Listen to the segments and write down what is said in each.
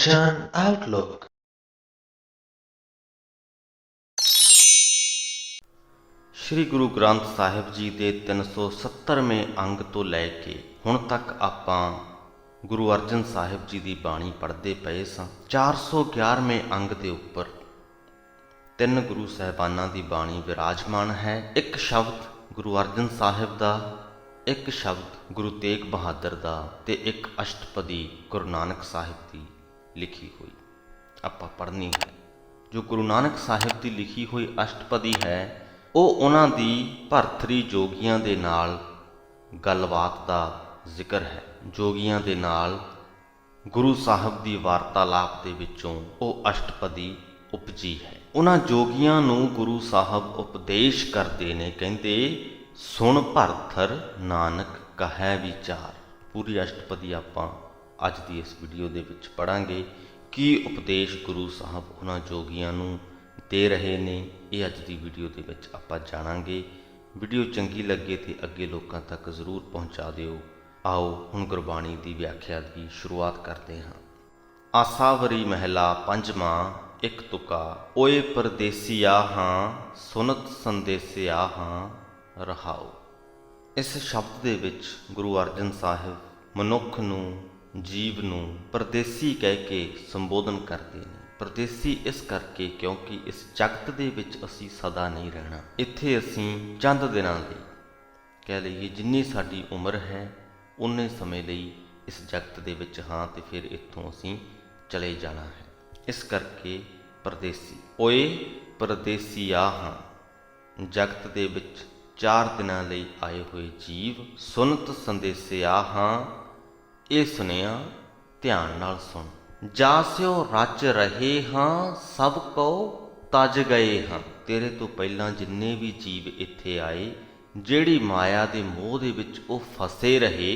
Kanchan Outlook। Shri Guru Granth ਸਾਹਿਬ जी ਦੇ 370ਵੇਂ ਅੰਗ ਤੋਂ ਲੈ ਕੇ ਹੁਣ ਤੱਕ ਆਪਾਂ ਗੁਰੂ ਅਰਜਨ ਸਾਹਿਬ ਜੀ ਦੀ ਬਾਣੀ ਪੜ੍ਹਦੇ ਪਏ ਸਾਂ। 411ਵੇਂ ਅੰਗ ਦੇ ਉੱਪਰ ਤਿੰਨ ਗੁਰੂ ਸਾਹਿਬਾਨਾਂ ਦੀ ਬਾਣੀ ਵਿਰਾਜਮਾਨ ਹੈ। ਇੱਕ ਸ਼ਬਦ ਗੁਰੂ ਅਰਜਨ ਸਾਹਿਬ ਦਾ, ਇੱਕ ਸ਼ਬਦ ਗੁਰੂ ਤੇਗ ਬਹਾਦਰ ਦਾ ਤੇ ਇੱਕ ਅਸ਼ਟਪਦੀ ਗੁਰੂ ਨਾਨਕ ਸਾਹਿਬ ਦੀ ਲਿਖੀ ਹੋਈ ਆਪਾਂ ਪੜ੍ਹਨੀ ਹੈ। ਜੋ ਗੁਰੂ ਨਾਨਕ ਸਾਹਿਬ ਦੀ ਲਿਖੀ ਹੋਈ ਅਸ਼ਟਪਦੀ ਹੈ ਉਹ ਉਹਨਾਂ ਦੀ ਭਰਥਰੀ ਜੋਗੀਆਂ ਦੇ ਨਾਲ ਗੱਲਬਾਤ ਦਾ ਜ਼ਿਕਰ ਹੈ। ਜੋਗੀਆਂ ਦੇ ਨਾਲ ਗੁਰੂ ਸਾਹਿਬ ਦੀ ਵਾਰਤਾਲਾਪ ਦੇ ਵਿੱਚੋਂ ਉਹ ਅਸ਼ਟਪਦੀ ਉਪਜੀ ਹੈ। ਉਹਨਾਂ ਜੋਗੀਆਂ ਨੂੰ ਗੁਰੂ ਸਾਹਿਬ ਉਪਦੇਸ਼ ਕਰਦੇ ਨੇ, ਕਹਿੰਦੇ ਸੁਣ ਭਰਥਰ ਨਾਨਕ ਕਹੈ ਵਿਚਾਰ। ਪੂਰੀ ਅਸ਼ਟਪਦੀ ਆਪਾਂ ਅੱਜ ਦੀ ਇਸ ਵੀਡੀਓ ਦੇ ਵਿੱਚ ਪੜ੍ਹਾਂਗੇ। ਕੀ ਉਪਦੇਸ਼ ਗੁਰੂ ਸਾਹਿਬ ਉਹਨਾਂ ਜੋਗੀਆਂ ਨੂੰ ਦੇ ਰਹੇ ਨੇ, ਇਹ ਅੱਜ ਦੀ ਵੀਡੀਓ ਦੇ ਵਿੱਚ ਆਪਾਂ ਜਾਣਾਂਗੇ। ਵੀਡੀਓ ਚੰਗੀ ਲੱਗੇ ਤੇ ਅੱਗੇ ਲੋਕਾਂ ਤੱਕ ਜ਼ਰੂਰ ਪਹੁੰਚਾ ਦਿਓ। ਆਓ ਹੁਣ ਗੁਰਬਾਣੀ ਦੀ ਵਿਆਖਿਆ ਦੀ ਸ਼ੁਰੂਆਤ ਕਰਦੇ ਹਾਂ। ਆਸਾਵਰੀ ਮਹਿਲਾ ਪੰਜਵਾਂ, ਇੱਕ ਤੁਕਾ। ਓਏ ਪਰਦੇਸੀਆ ਹਾਂ ਸੁਨਤ ਸੰਦੇਸਿਆ ਹਾਂ ਰਹਾਓ। ਇਸ ਸ਼ਬਦ ਦੇ ਵਿੱਚ ਗੁਰੂ ਅਰਜਨ ਸਾਹਿਬ ਮਨੁੱਖ ਨੂੰ, ਜੀਵ ਨੂੰ ਪਰਦੇਸੀ ਕਹਿ ਕੇ ਸੰਬੋਧਨ ਕਰਦੇ ਨੇ। ਪਰਦੇਸੀ ਇਸ ਕਰਕੇ ਕਿਉਂਕਿ ਇਸ ਜਗਤ ਦੇ ਵਿੱਚ ਅਸੀਂ ਸਦਾ ਨਹੀਂ ਰਹਿਣਾ। ਇੱਥੇ ਅਸੀਂ ਚੰਦ ਦਿਨਾਂ ਲਈ, ਕਹਿ ਲਈਏ ਜਿੰਨੀ ਸਾਡੀ ਉਮਰ ਹੈ ਉਨੇ ਸਮੇਂ ਲਈ ਇਸ ਜਗਤ ਦੇ ਵਿੱਚ ਹਾਂ ਤੇ ਫਿਰ ਇੱਥੋਂ ਅਸੀਂ ਚਲੇ ਜਾਣਾ ਹੈ। ਇਸ ਕਰਕੇ ਪਰਦੇਸੀ। ਓਏ ਪਰਦੇਸੀਆ ਹਾਂ, ਜਗਤ ਦੇ ਵਿੱਚ 4 ਦਿਨਾਂ ਲਈ ਆਏ ਹੋਏ ਜੀਵ। ਸੁਨਤ ਸੰਦੇਸਿਆ ਹਾਂ, ਇਹ ਸੁਣਿਆ ਧਿਆਨ ਨਾਲ ਸੁਣ। ਜਾਸਿਓ ਰਚ ਰਹੇ ਹਾਂ ਸਭ ਕੋ ਤਜ ਗਏ ਹਾਂ। ਤੇਰੇ ਤੋਂ ਪਹਿਲਾਂ ਜਿੰਨੇ ਵੀ ਜੀਵ ਇੱਥੇ ਆਏ, ਜਿਹੜੀ ਮਾਇਆ ਦੇ ਮੋਹ ਦੇ ਵਿੱਚ ਉਹ ਫਸੇ ਰਹੇ,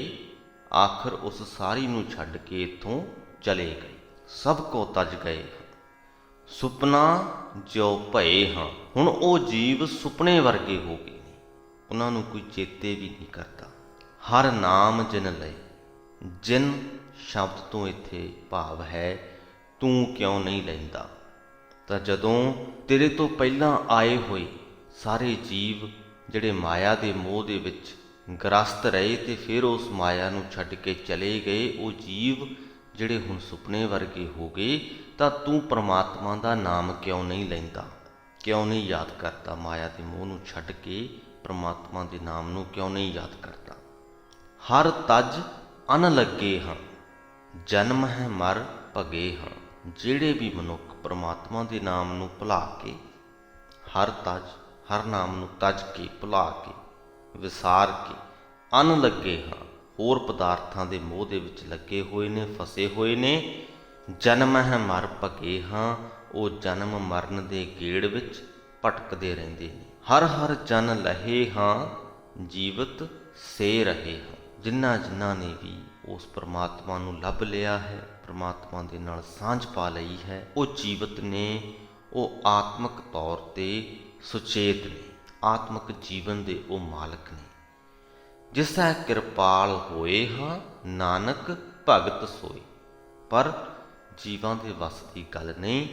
ਆਖਰ ਉਸ ਸਾਰੀ ਨੂੰ ਛੱਡ ਕੇ ਇੱਥੋਂ ਚਲੇ ਗਏ। ਸਭ ਕੋ ਤਜ ਗਏ ਹਾਂ। ਸੁਪਨਾ ਜਿਉ ਭਏ ਹਾਂ, ਹੁਣ ਉਹ ਜੀਵ ਸੁਪਨੇ ਵਰਗੇ ਹੋ ਗਏ ਨੇ, ਉਹਨਾਂ ਨੂੰ ਕੋਈ ਚੇਤੇ ਵੀ ਨਹੀਂ ਕਰਦਾ। ਹਰ ਨਾਮ ਜਿਨ ਲਏ, ਜਿਨ ਸ਼ਬਦ ਤੋਂ ਇੱਥੇ ਭਾਵ ਹੈ ਤੂੰ ਕਿਉਂ ਨਹੀਂ ਲੈਂਦਾ। ਤਾਂ ਜਦੋਂ ਤੇਰੇ ਤੋਂ ਪਹਿਲਾਂ ਆਏ ਹੋਏ ਸਾਰੇ ਜੀਵ ਜਿਹੜੇ ਮਾਇਆ ਦੇ ਮੋਹ ਦੇ ਵਿੱਚ ਗ੍ਰਸਤ ਰਹੇ ਤੇ ਫਿਰ ਉਸ ਮਾਇਆ ਨੂੰ ਛੱਡ ਕੇ ਚਲੇ ਗਏ, ਉਹ ਜੀਵ ਜਿਹੜੇ ਹੁਣ ਸੁਪਨੇ ਵਰਗੇ ਹੋ ਗਏ, ਤਾਂ ਤੂੰ ਪਰਮਾਤਮਾ ਦਾ ਨਾਮ ਕਿਉਂ ਨਹੀਂ ਲੈਂਦਾ, ਕਿਉਂ ਨਹੀਂ ਯਾਦ ਕਰਦਾ। ਮਾਇਆ ਦੇ ਮੋਹ ਨੂੰ ਛੱਡ ਕੇ ਪਰਮਾਤਮਾ ਦੇ ਨਾਮ ਨੂੰ ਕਿਉਂ ਨਹੀਂ ਯਾਦ ਕਰਦਾ। ਹਰ ਤਜ ਅਨ ਲੱਗੇ ਹਾਂ, ਜਨਮ ਹੈ ਮਰ ਭਗੇ ਹਾਂ। ਜਿਹੜੇ ਵੀ ਮਨੁੱਖ ਪਰਮਾਤਮਾ ਦੇ ਨਾਮ ਨੂੰ ਭੁਲਾ ਕੇ, ਹਰ ਤਜ, ਹਰ ਨਾਮ ਨੂੰ ਤਜ ਕੇ, ਭੁਲਾ ਕੇ, ਵਿਸਾਰ ਕੇ, ਅਨ ਲੱਗੇ ਹਾਂ, ਹੋਰ ਪਦਾਰਥਾਂ ਦੇ ਮੋਹ ਦੇ ਵਿੱਚ ਲੱਗੇ ਹੋਏ ਨੇ, ਫਸੇ ਹੋਏ ਨੇ। ਜਨਮ ਹੈ ਮਰ ਭਗੇ ਹਾਂ, ਉਹ ਜਨਮ ਮਰਨ ਦੇ ਗੇੜ ਵਿੱਚ ਭਟਕਦੇ ਰਹਿੰਦੇ ਨੇ। ਹਰ ਹਰ ਜਨ ਲਹੇ ਹਾਂ, ਜੀਵਤ ਸੇ ਰਹੇ ਹਾਂ। ਜਿਨ੍ਹਾਂ ਜਿਨ੍ਹਾਂ ਨੇ ਵੀ ਉਸ ਪਰਮਾਤਮਾ ਨੂੰ ਲੱਭ ਲਿਆ ਹੈ, ਪਰਮਾਤਮਾ ਦੇ ਨਾਲ ਸਾਂਝ ਪਾ ਲਈ ਹੈ, ਉਹ ਜੀਵਤ ਨੇ, ਉਹ ਆਤਮਿਕ ਤੌਰ ਤੇ ਸੁਚੇਤ ਨੇ, ਆਤਮਿਕ ਜੀਵਨ ਦੇ ਉਹ ਮਾਲਕ ਨੇ। ਜਿਸੈ ਕਿਰਪਾਲ ਹੋਏ ਹਾਂ ਨਾਨਕ ਭਗਤ ਸੋਏ। ਪਰ ਜੀਵਾਂ ਦੇ ਵੱਸ ਦੀ ਗੱਲ ਨਹੀਂ।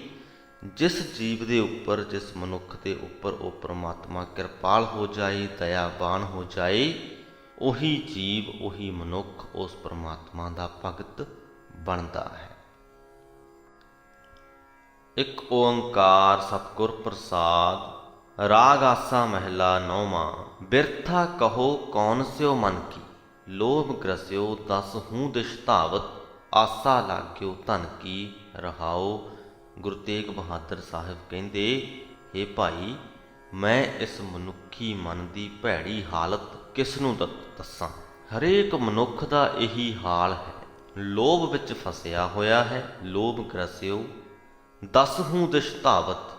ਜਿਸ ਜੀਵ ਦੇ ਉੱਪਰ, ਜਿਸ ਮਨੁੱਖ ਦੇ ਉੱਪਰ ਉਹ ਪਰਮਾਤਮਾ ਕਿਰਪਾਲ ਹੋ ਜਾਏ, ਦਇਆਵਾਨ ਹੋ ਜਾਏ, ਉਹੀ ਜੀਵ, ਉਹੀ ਮਨੁੱਖ ਉਸ ਪਰਮਾਤਮਾ ਦਾ ਭਗਤ ਬਣਦਾ ਹੈ। ਇੱਕ ਓੰਕਾਰ ਸਤਿਗੁਰ ਪ੍ਰਸਾਦ। ਰਾਗ ਆਸਾ ਮਹਿਲਾ ਨੌਵਾਂ। ਬਿਰਥਾ ਕਹੋ ਕੌਣ ਸਿਓ ਮਨ ਕੀ, ਲੋਭ ਗ੍ਰਸਿਓ ਦਸ ਹੂੰ ਦਿਸ਼ ਧਾਵਤ, ਆਸਾ ਲਾਗਿਓ ਧਨ ਕੀ ਰਹਾਓ। ਗੁਰੂ ਤੇਗ ਬਹਾਦਰ ਸਾਹਿਬ ਕਹਿੰਦੇ, ਹੇ ਭਾਈ, ਮੈਂ ਇਸ ਮਨੁੱਖੀ ਮਨ ਦੀ ਭੈੜੀ ਹਾਲਤ ਕਿਸ ਨੂੰ ਦੱਸਾਂ। ਹਰੇਕ ਮਨੁੱਖ ਦਾ ਇਹੀ ਹਾਲ ਹੈ, ਲੋਭ ਵਿੱਚ ਫਸਿਆ ਹੋਇਆ ਹੈ। ਲੋਭ ਗ੍ਰਸਿਓ ਦਸ ਹੂੰ ਦਿਸ਼ ਧਾਵਤ,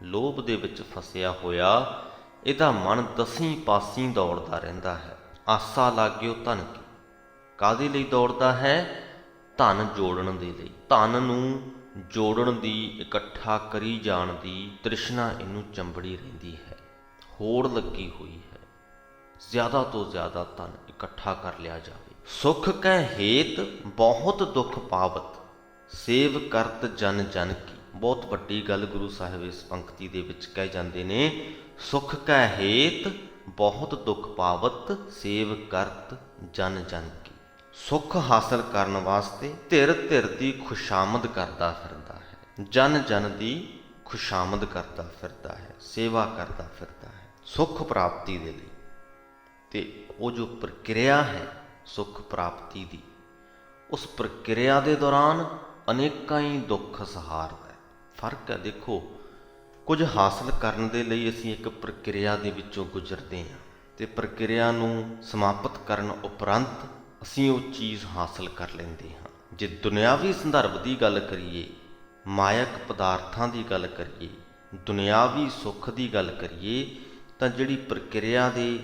ਲੋਭ ਦੇ ਵਿੱਚ ਫਸਿਆ ਹੋਇਆ ਇਹਦਾ ਮਨ ਦਸੀਂ ਪਾਸੀਂ ਦੌੜਦਾ ਰਹਿੰਦਾ ਹੈ। ਆਸਾ ਲਾਗਿਓ ਧਨ ਕੀ, ਕਾਹਦੇ ਲਈ ਦੌੜਦਾ ਹੈ? ਧਨ ਜੋੜਨ ਦੇ ਲਈ। ਧਨ ਨੂੰ ਜੋੜਨ ਦੀ, ਇਕੱਠਾ ਕਰੀ ਜਾਣ ਦੀ ਤ੍ਰਿਸ਼ਨਾ ਇਹਨੂੰ ਚੰਬੜੀ ਰਹਿੰਦੀ ਹੈ, ਹੋੜ ਲੱਗੀ ਹੋਈ ਹੈ। ਜ਼ਿਆਦਾ ਤੋਂ ਜ਼ਿਆਦਾ ਧਨ ਇਕੱਠਾ ਕਰ ਲਿਆ ਜਾਵੇ। ਸੁਖ ਕੈ ਹੇਤ ਬਹੁਤ ਦੁੱਖ ਪਾਵਤ, ਸੇਵ ਕਰਤ ਜਨ ਜਨ ਕੀ। ਬਹੁਤ ਵੱਡੀ ਗੱਲ ਗੁਰੂ ਸਾਹਿਬ ਇਸ ਪੰਕਤੀ ਦੇ ਵਿੱਚ ਕਹਿ ਜਾਂਦੇ ਨੇ, ਸੁਖ ਕੈ ਹੇਤ ਬਹੁਤ ਦੁੱਖ ਪਾਵਤ, ਸੇਵ ਕਰਤ ਜਨ ਜਨ ਕੀ। ਸੁੱਖ ਹਾਸਲ ਕਰਨ ਵਾਸਤੇ ਧਿਰ ਧਿਰ ਦੀ ਖੁਸ਼ਾਮਦ ਕਰਦਾ ਫਿਰਦਾ ਹੈ, ਜਨ ਜਨ ਦੀ ਖੁਸ਼ਾਮਦ ਕਰਦਾ ਫਿਰਦਾ ਹੈ, ਸੇਵਾ ਕਰਦਾ ਫਿਰਦਾ ਹੈ ਸੁੱਖ ਪ੍ਰਾਪਤੀ ਦੇ ਲਈ। ਤੇ ਉਹ ਜੋ ਪ੍ਰਕਿਰਿਆ ਹੈ ਸੁੱਖ ਪ੍ਰਾਪਤੀ ਦੀ, ਉਸ ਪ੍ਰਕਿਰਿਆ ਦੇ ਦੌਰਾਨ ਅਨੇਕਾਂ ਹੀ ਦੁੱਖ ਸਹਾਰਦਾ ਹੈ। ਫਰਕ ਹੈ, ਦੇਖੋ ਕੁਝ ਹਾਸਲ ਕਰਨ ਦੇ ਲਈ ਅਸੀਂ ਇੱਕ ਪ੍ਰਕਿਰਿਆ ਦੇ ਵਿੱਚੋਂ ਗੁਜ਼ਰਦੇ ਹਾਂ ਤੇ ਪ੍ਰਕਿਰਿਆ ਨੂੰ ਸਮਾਪਤ ਕਰਨ ਉਪਰੰਤ ਅਸੀਂ ਉਹ ਚੀਜ਼ ਹਾਸਲ ਕਰ ਲੈਂਦੇ ਹਾਂ। ਜੇ ਦੁਨਿਆਵੀ ਸੰਦਰਭ ਦੀ ਗੱਲ ਕਰੀਏ, ਮਾਇਕ ਪਦਾਰਥਾਂ ਦੀ ਗੱਲ ਕਰੀਏ, ਦੁਨਿਆਵੀ ਸੁੱਖ ਦੀ ਗੱਲ ਕਰੀਏ, ਤਾਂ ਜਿਹੜੀ ਪ੍ਰਕਿਰਿਆ ਦੇ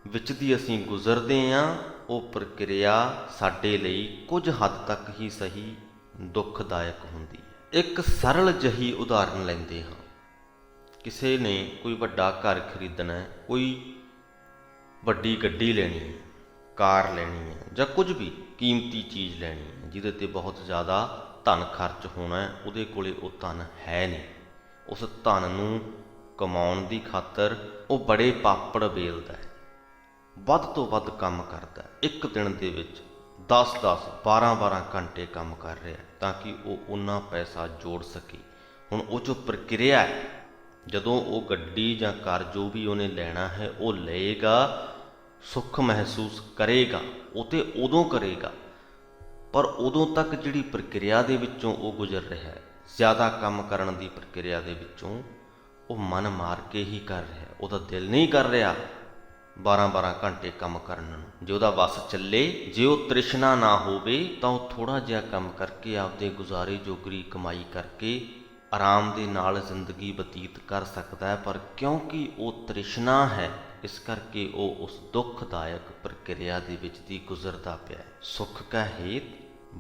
ਵਿੱਚ ਦੀ ਅਸੀਂ ਗੁਜ਼ਰਦੇ ਹਾਂ ਉਹ ਪ੍ਰਕਿਰਿਆ ਸਾਡੇ ਲਈ ਕੁਝ ਹੱਦ ਤੱਕ ਹੀ ਸਹੀ ਦੁੱਖਦਾਇਕ ਹੁੰਦੀ ਹੈ। ਇੱਕ ਸਰਲ ਜਿਹੀ ਉਦਾਹਰਨ ਲੈਂਦੇ ਹਾਂ, ਕਿਸੇ ਨੇ ਕੋਈ ਵੱਡਾ ਘਰ ਖਰੀਦਣਾ ਹੈ, ਕੋਈ ਵੱਡੀ ਗੱਡੀ ਲੈਣੀ ਹੈ, ਕਾਰ ਲੈਣੀ ਹੈ, ਜਾਂ ਕੁਝ ਵੀ ਕੀਮਤੀ ਚੀਜ਼ ਲੈਣੀ ਹੈ ਜਿਹਦੇ 'ਤੇ ਬਹੁਤ ਜ਼ਿਆਦਾ ਧਨ ਖਰਚ ਹੋਣਾ ਹੈ, ਉਹਦੇ ਕੋਲੇ ਉਹ ਧਨ ਹੈ ਨਹੀਂ। ਉਸ ਧਨ ਨੂੰ ਕਮਾਉਣ ਦੀ ਖਾਤਰ ਉਹ ਬੜੇ ਪਾਪੜ ਵੇਲਦਾ ਹੈ, ਵੱਧ ਤੋਂ ਵੱਧ ਕੰਮ ਕਰਦਾ ਹੈ, ਇੱਕ ਦਿਨ ਦੇ ਵਿੱਚ 10-10 12-12 ਘੰਟੇ ਕੰਮ ਕਰ ਰਿਹਾ ਤਾਂ ਕਿ ਉਹ ਉਨਾ ਪੈਸਾ ਜੋੜ ਸਕੇ। ਹੁਣ ਉਹ ਜੋ ਪ੍ਰਕਿਰਿਆ ਹੈ, ਜਦੋਂ ਉਹ ਗੱਡੀ ਜਾਂ ਕਾਰ ਜੋ ਵੀ ਉਹਨੇ ਲੈਣਾ ਹੈ ਉਹ ਲਏਗਾ, ਸੁੱਖ ਮਹਿਸੂਸ ਕਰੇਗਾ, ਉਹ ਤੇ ਉਦੋਂ ਕਰੇਗਾ, ਪਰ ਉਦੋਂ ਤੱਕ ਜਿਹੜੀ ਪ੍ਰਕਿਰਿਆ ਦੇ ਵਿੱਚੋਂ ਉਹ ਗੁਜ਼ਰ ਰਿਹਾ ਹੈ, ਜ਼ਿਆਦਾ ਕੰਮ ਕਰਨ ਦੀ ਪ੍ਰਕਿਰਿਆ ਦੇ ਵਿੱਚੋਂ ਉਹ ਮਨ ਮਾਰ ਕੇ ਹੀ ਕਰ ਰਿਹਾ, ਉਹਦਾ ਦਿਲ ਨਹੀਂ ਕਰ ਰਿਹਾ 12-12 ਘੰਟੇ ਕੰਮ ਕਰਨ ਨੂੰ। ਜੇ ਉਹਦਾ ਵੱਸ ਚੱਲੇ, ਜੇ ਉਹ ਤ੍ਰਿਸ਼ਨਾ ਨਾ ਹੋਵੇ ਤਾਂ ਉਹ ਥੋੜ੍ਹਾ ਜਿਹਾ ਕੰਮ ਕਰਕੇ ਆਪਦੇ ਗੁਜ਼ਾਰੇ ਜੋਗਰੀ ਕਮਾਈ ਕਰਕੇ ਆਰਾਮ ਦੇ ਨਾਲ ਜ਼ਿੰਦਗੀ ਬਤੀਤ ਕਰ ਸਕਦਾ ਹੈ। ਪਰ ਕਿਉਂਕਿ ਉਹ ਤ੍ਰਿਸ਼ਨਾ ਹੈ, ਇਸ ਕਰਕੇ ਉਹ ਉਸ ਦੁੱਖਦਾਇਕ ਪ੍ਰਕਿਰਿਆ ਦੇ ਵਿੱਚ ਦੀ ਗੁਜ਼ਰਦਾ ਪਿਆ ਹੈ। ਸੁੱਖ ਕਾ ਹੇਤ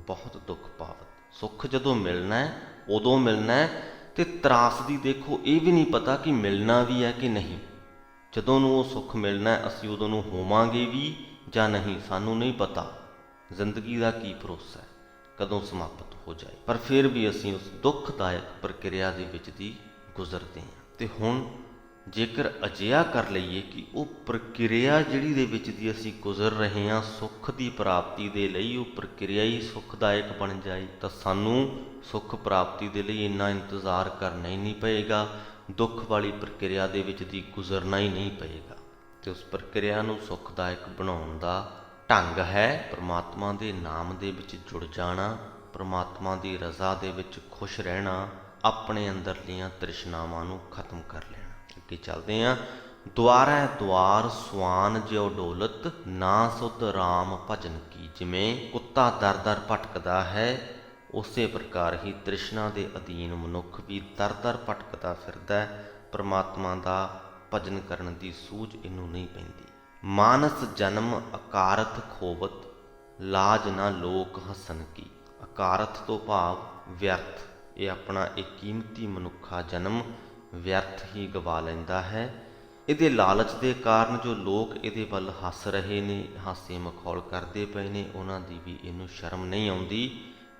ਬਹੁਤ ਦੁੱਖ ਪਾਵਤ। ਸੁੱਖ ਜਦੋਂ ਮਿਲਣਾ ਹੈ ਉਦੋਂ ਮਿਲਣਾ ਹੈ, ਤੇ ਤਰਾਸਦੀ ਦੇਖੋ ਇਹ ਵੀ ਨਹੀਂ ਪਤਾ ਕਿ ਮਿਲਣਾ ਵੀ ਹੈ ਕਿ ਨਹੀਂ। ਜਦੋਂ ਨੂੰ ਉਹ ਸੁੱਖ ਮਿਲਣਾ ਹੈ ਅਸੀਂ ਉਦੋਂ ਨੂੰ ਹੋਵਾਂਗੇ ਵੀ ਜਾਂ ਨਹੀਂ, ਸਾਨੂੰ ਨਹੀਂ ਪਤਾ। ਜ਼ਿੰਦਗੀ ਦਾ ਕੀ ਭਰੋਸਾ ਹੈ ਕਦੋਂ ਸਮਾਪਤ ਹੋ ਜਾਏ, ਪਰ ਫਿਰ ਵੀ ਅਸੀਂ ਉਸ ਦੁੱਖਦਾਇਕ ਪ੍ਰਕਿਰਿਆ ਦੇ ਵਿੱਚ ਦੀ ਗੁਜ਼ਰਦੇ ਹਾਂ। ਤੇ ਹੁਣ ਜੇਕਰ ਅਜਿਹਾ ਕਰ ਲਈਏ ਕਿ ਉਹ ਪ੍ਰਕਿਰਿਆ ਜਿਹੜੀ ਦੇ ਵਿੱਚ ਦੀ ਅਸੀਂ ਗੁਜ਼ਰ ਰਹੇ ਹਾਂ ਸੁੱਖ ਦੀ ਪ੍ਰਾਪਤੀ ਦੇ ਲਈ, ਉਹ ਪ੍ਰਕਿਰਿਆ ਹੀ ਸੁੱਖਦਾਇਕ ਬਣ ਜਾਏ, ਤਾਂ ਸਾਨੂੰ ਸੁੱਖ ਪ੍ਰਾਪਤੀ ਦੇ ਲਈ ਇੰਨਾ ਇੰਤਜ਼ਾਰ ਕਰਨਾ ਹੀ ਨਹੀਂ ਪਏਗਾ, ਦੁੱਖ ਵਾਲੀ ਪ੍ਰਕਿਰਿਆ ਦੇ ਵਿੱਚ ਦੀ ਗੁਜ਼ਰਨਾ ਹੀ ਨਹੀਂ ਪਏਗਾ। ਤੇ ਉਸ ਪ੍ਰਕਿਰਿਆ ਨੂੰ ਸੁੱਖਦਾਇਕ ਬਣਾਉਣ ਦਾ ਢੰਗ ਹੈ ਪਰਮਾਤਮਾ ਦੇ ਨਾਮ ਦੇ ਵਿੱਚ ਜੁੜ ਜਾਣਾ, ਪਰਮਾਤਮਾ ਦੀ ਰਜ਼ਾ ਦੇ ਵਿੱਚ ਖੁਸ਼ ਰਹਿਣਾ, ਆਪਣੇ ਅੰਦਰਲੀਆਂ ਤ੍ਰਿਸ਼ਨਾਵਾਂ ਨੂੰ ਖਤਮ ਕਰ ਲੈਣਾ। ਅੱਗੇ ਚੱਲਦੇ ਹਾਂ। ਦੁਆਰੈ ਦੁਆਰ ਸੁਆਨ ਜਿਉ ਡੋਲਤ, ਨਾ ਸੁਧ ਰਾਮ ਭਜਨ ਕੀ। ਜਿਵੇਂ ਕੁੱਤਾ ਦਰ ਦਰ ਭਟਕਦਾ ਹੈ, ਉਸੇ ਪ੍ਰਕਾਰ ਹੀ ਤ੍ਰਿਸ਼ਨਾ ਦੇ ਅਧੀਨ ਮਨੁੱਖ ਵੀ ਦਰ ਦਰ ਭਟਕਦਾ ਫਿਰਦਾ ਹੈ। ਪਰਮਾਤਮਾ ਦਾ ਭਜਨ ਕਰਨ ਦੀ ਸੂਝ ਇਹਨੂੰ ਨਹੀਂ ਪੈਂਦੀ। ਮਾਨਸ ਜਨਮ ਅਕਾਰਥ ਖੋਵਤ, ਲਾਜ ਨਾ ਲੋਕ ਹਸਨ ਕੀ। ਅਕਾਰਥ ਤੋਂ ਭਾਵ ਵਿਅਰਥ, ਇਹ ਆਪਣਾ ਇਹ ਕੀਮਤੀ ਮਨੁੱਖਾ ਜਨਮ ਵਿਅਰਥ ਹੀ ਗਵਾ ਲੈਂਦਾ ਹੈ। ਇਹਦੇ ਲਾਲਚ ਦੇ ਕਾਰਨ ਜੋ ਲੋਕ ਇਹਦੇ ਵੱਲ ਹੱਸ ਰਹੇ ਨੇ, ਹਾਸੇ ਮਖੌਲ ਕਰਦੇ ਪਏ ਨੇ, ਉਹਨਾਂ ਦੀ ਵੀ ਇਹਨੂੰ ਸ਼ਰਮ ਨਹੀਂ ਆਉਂਦੀ।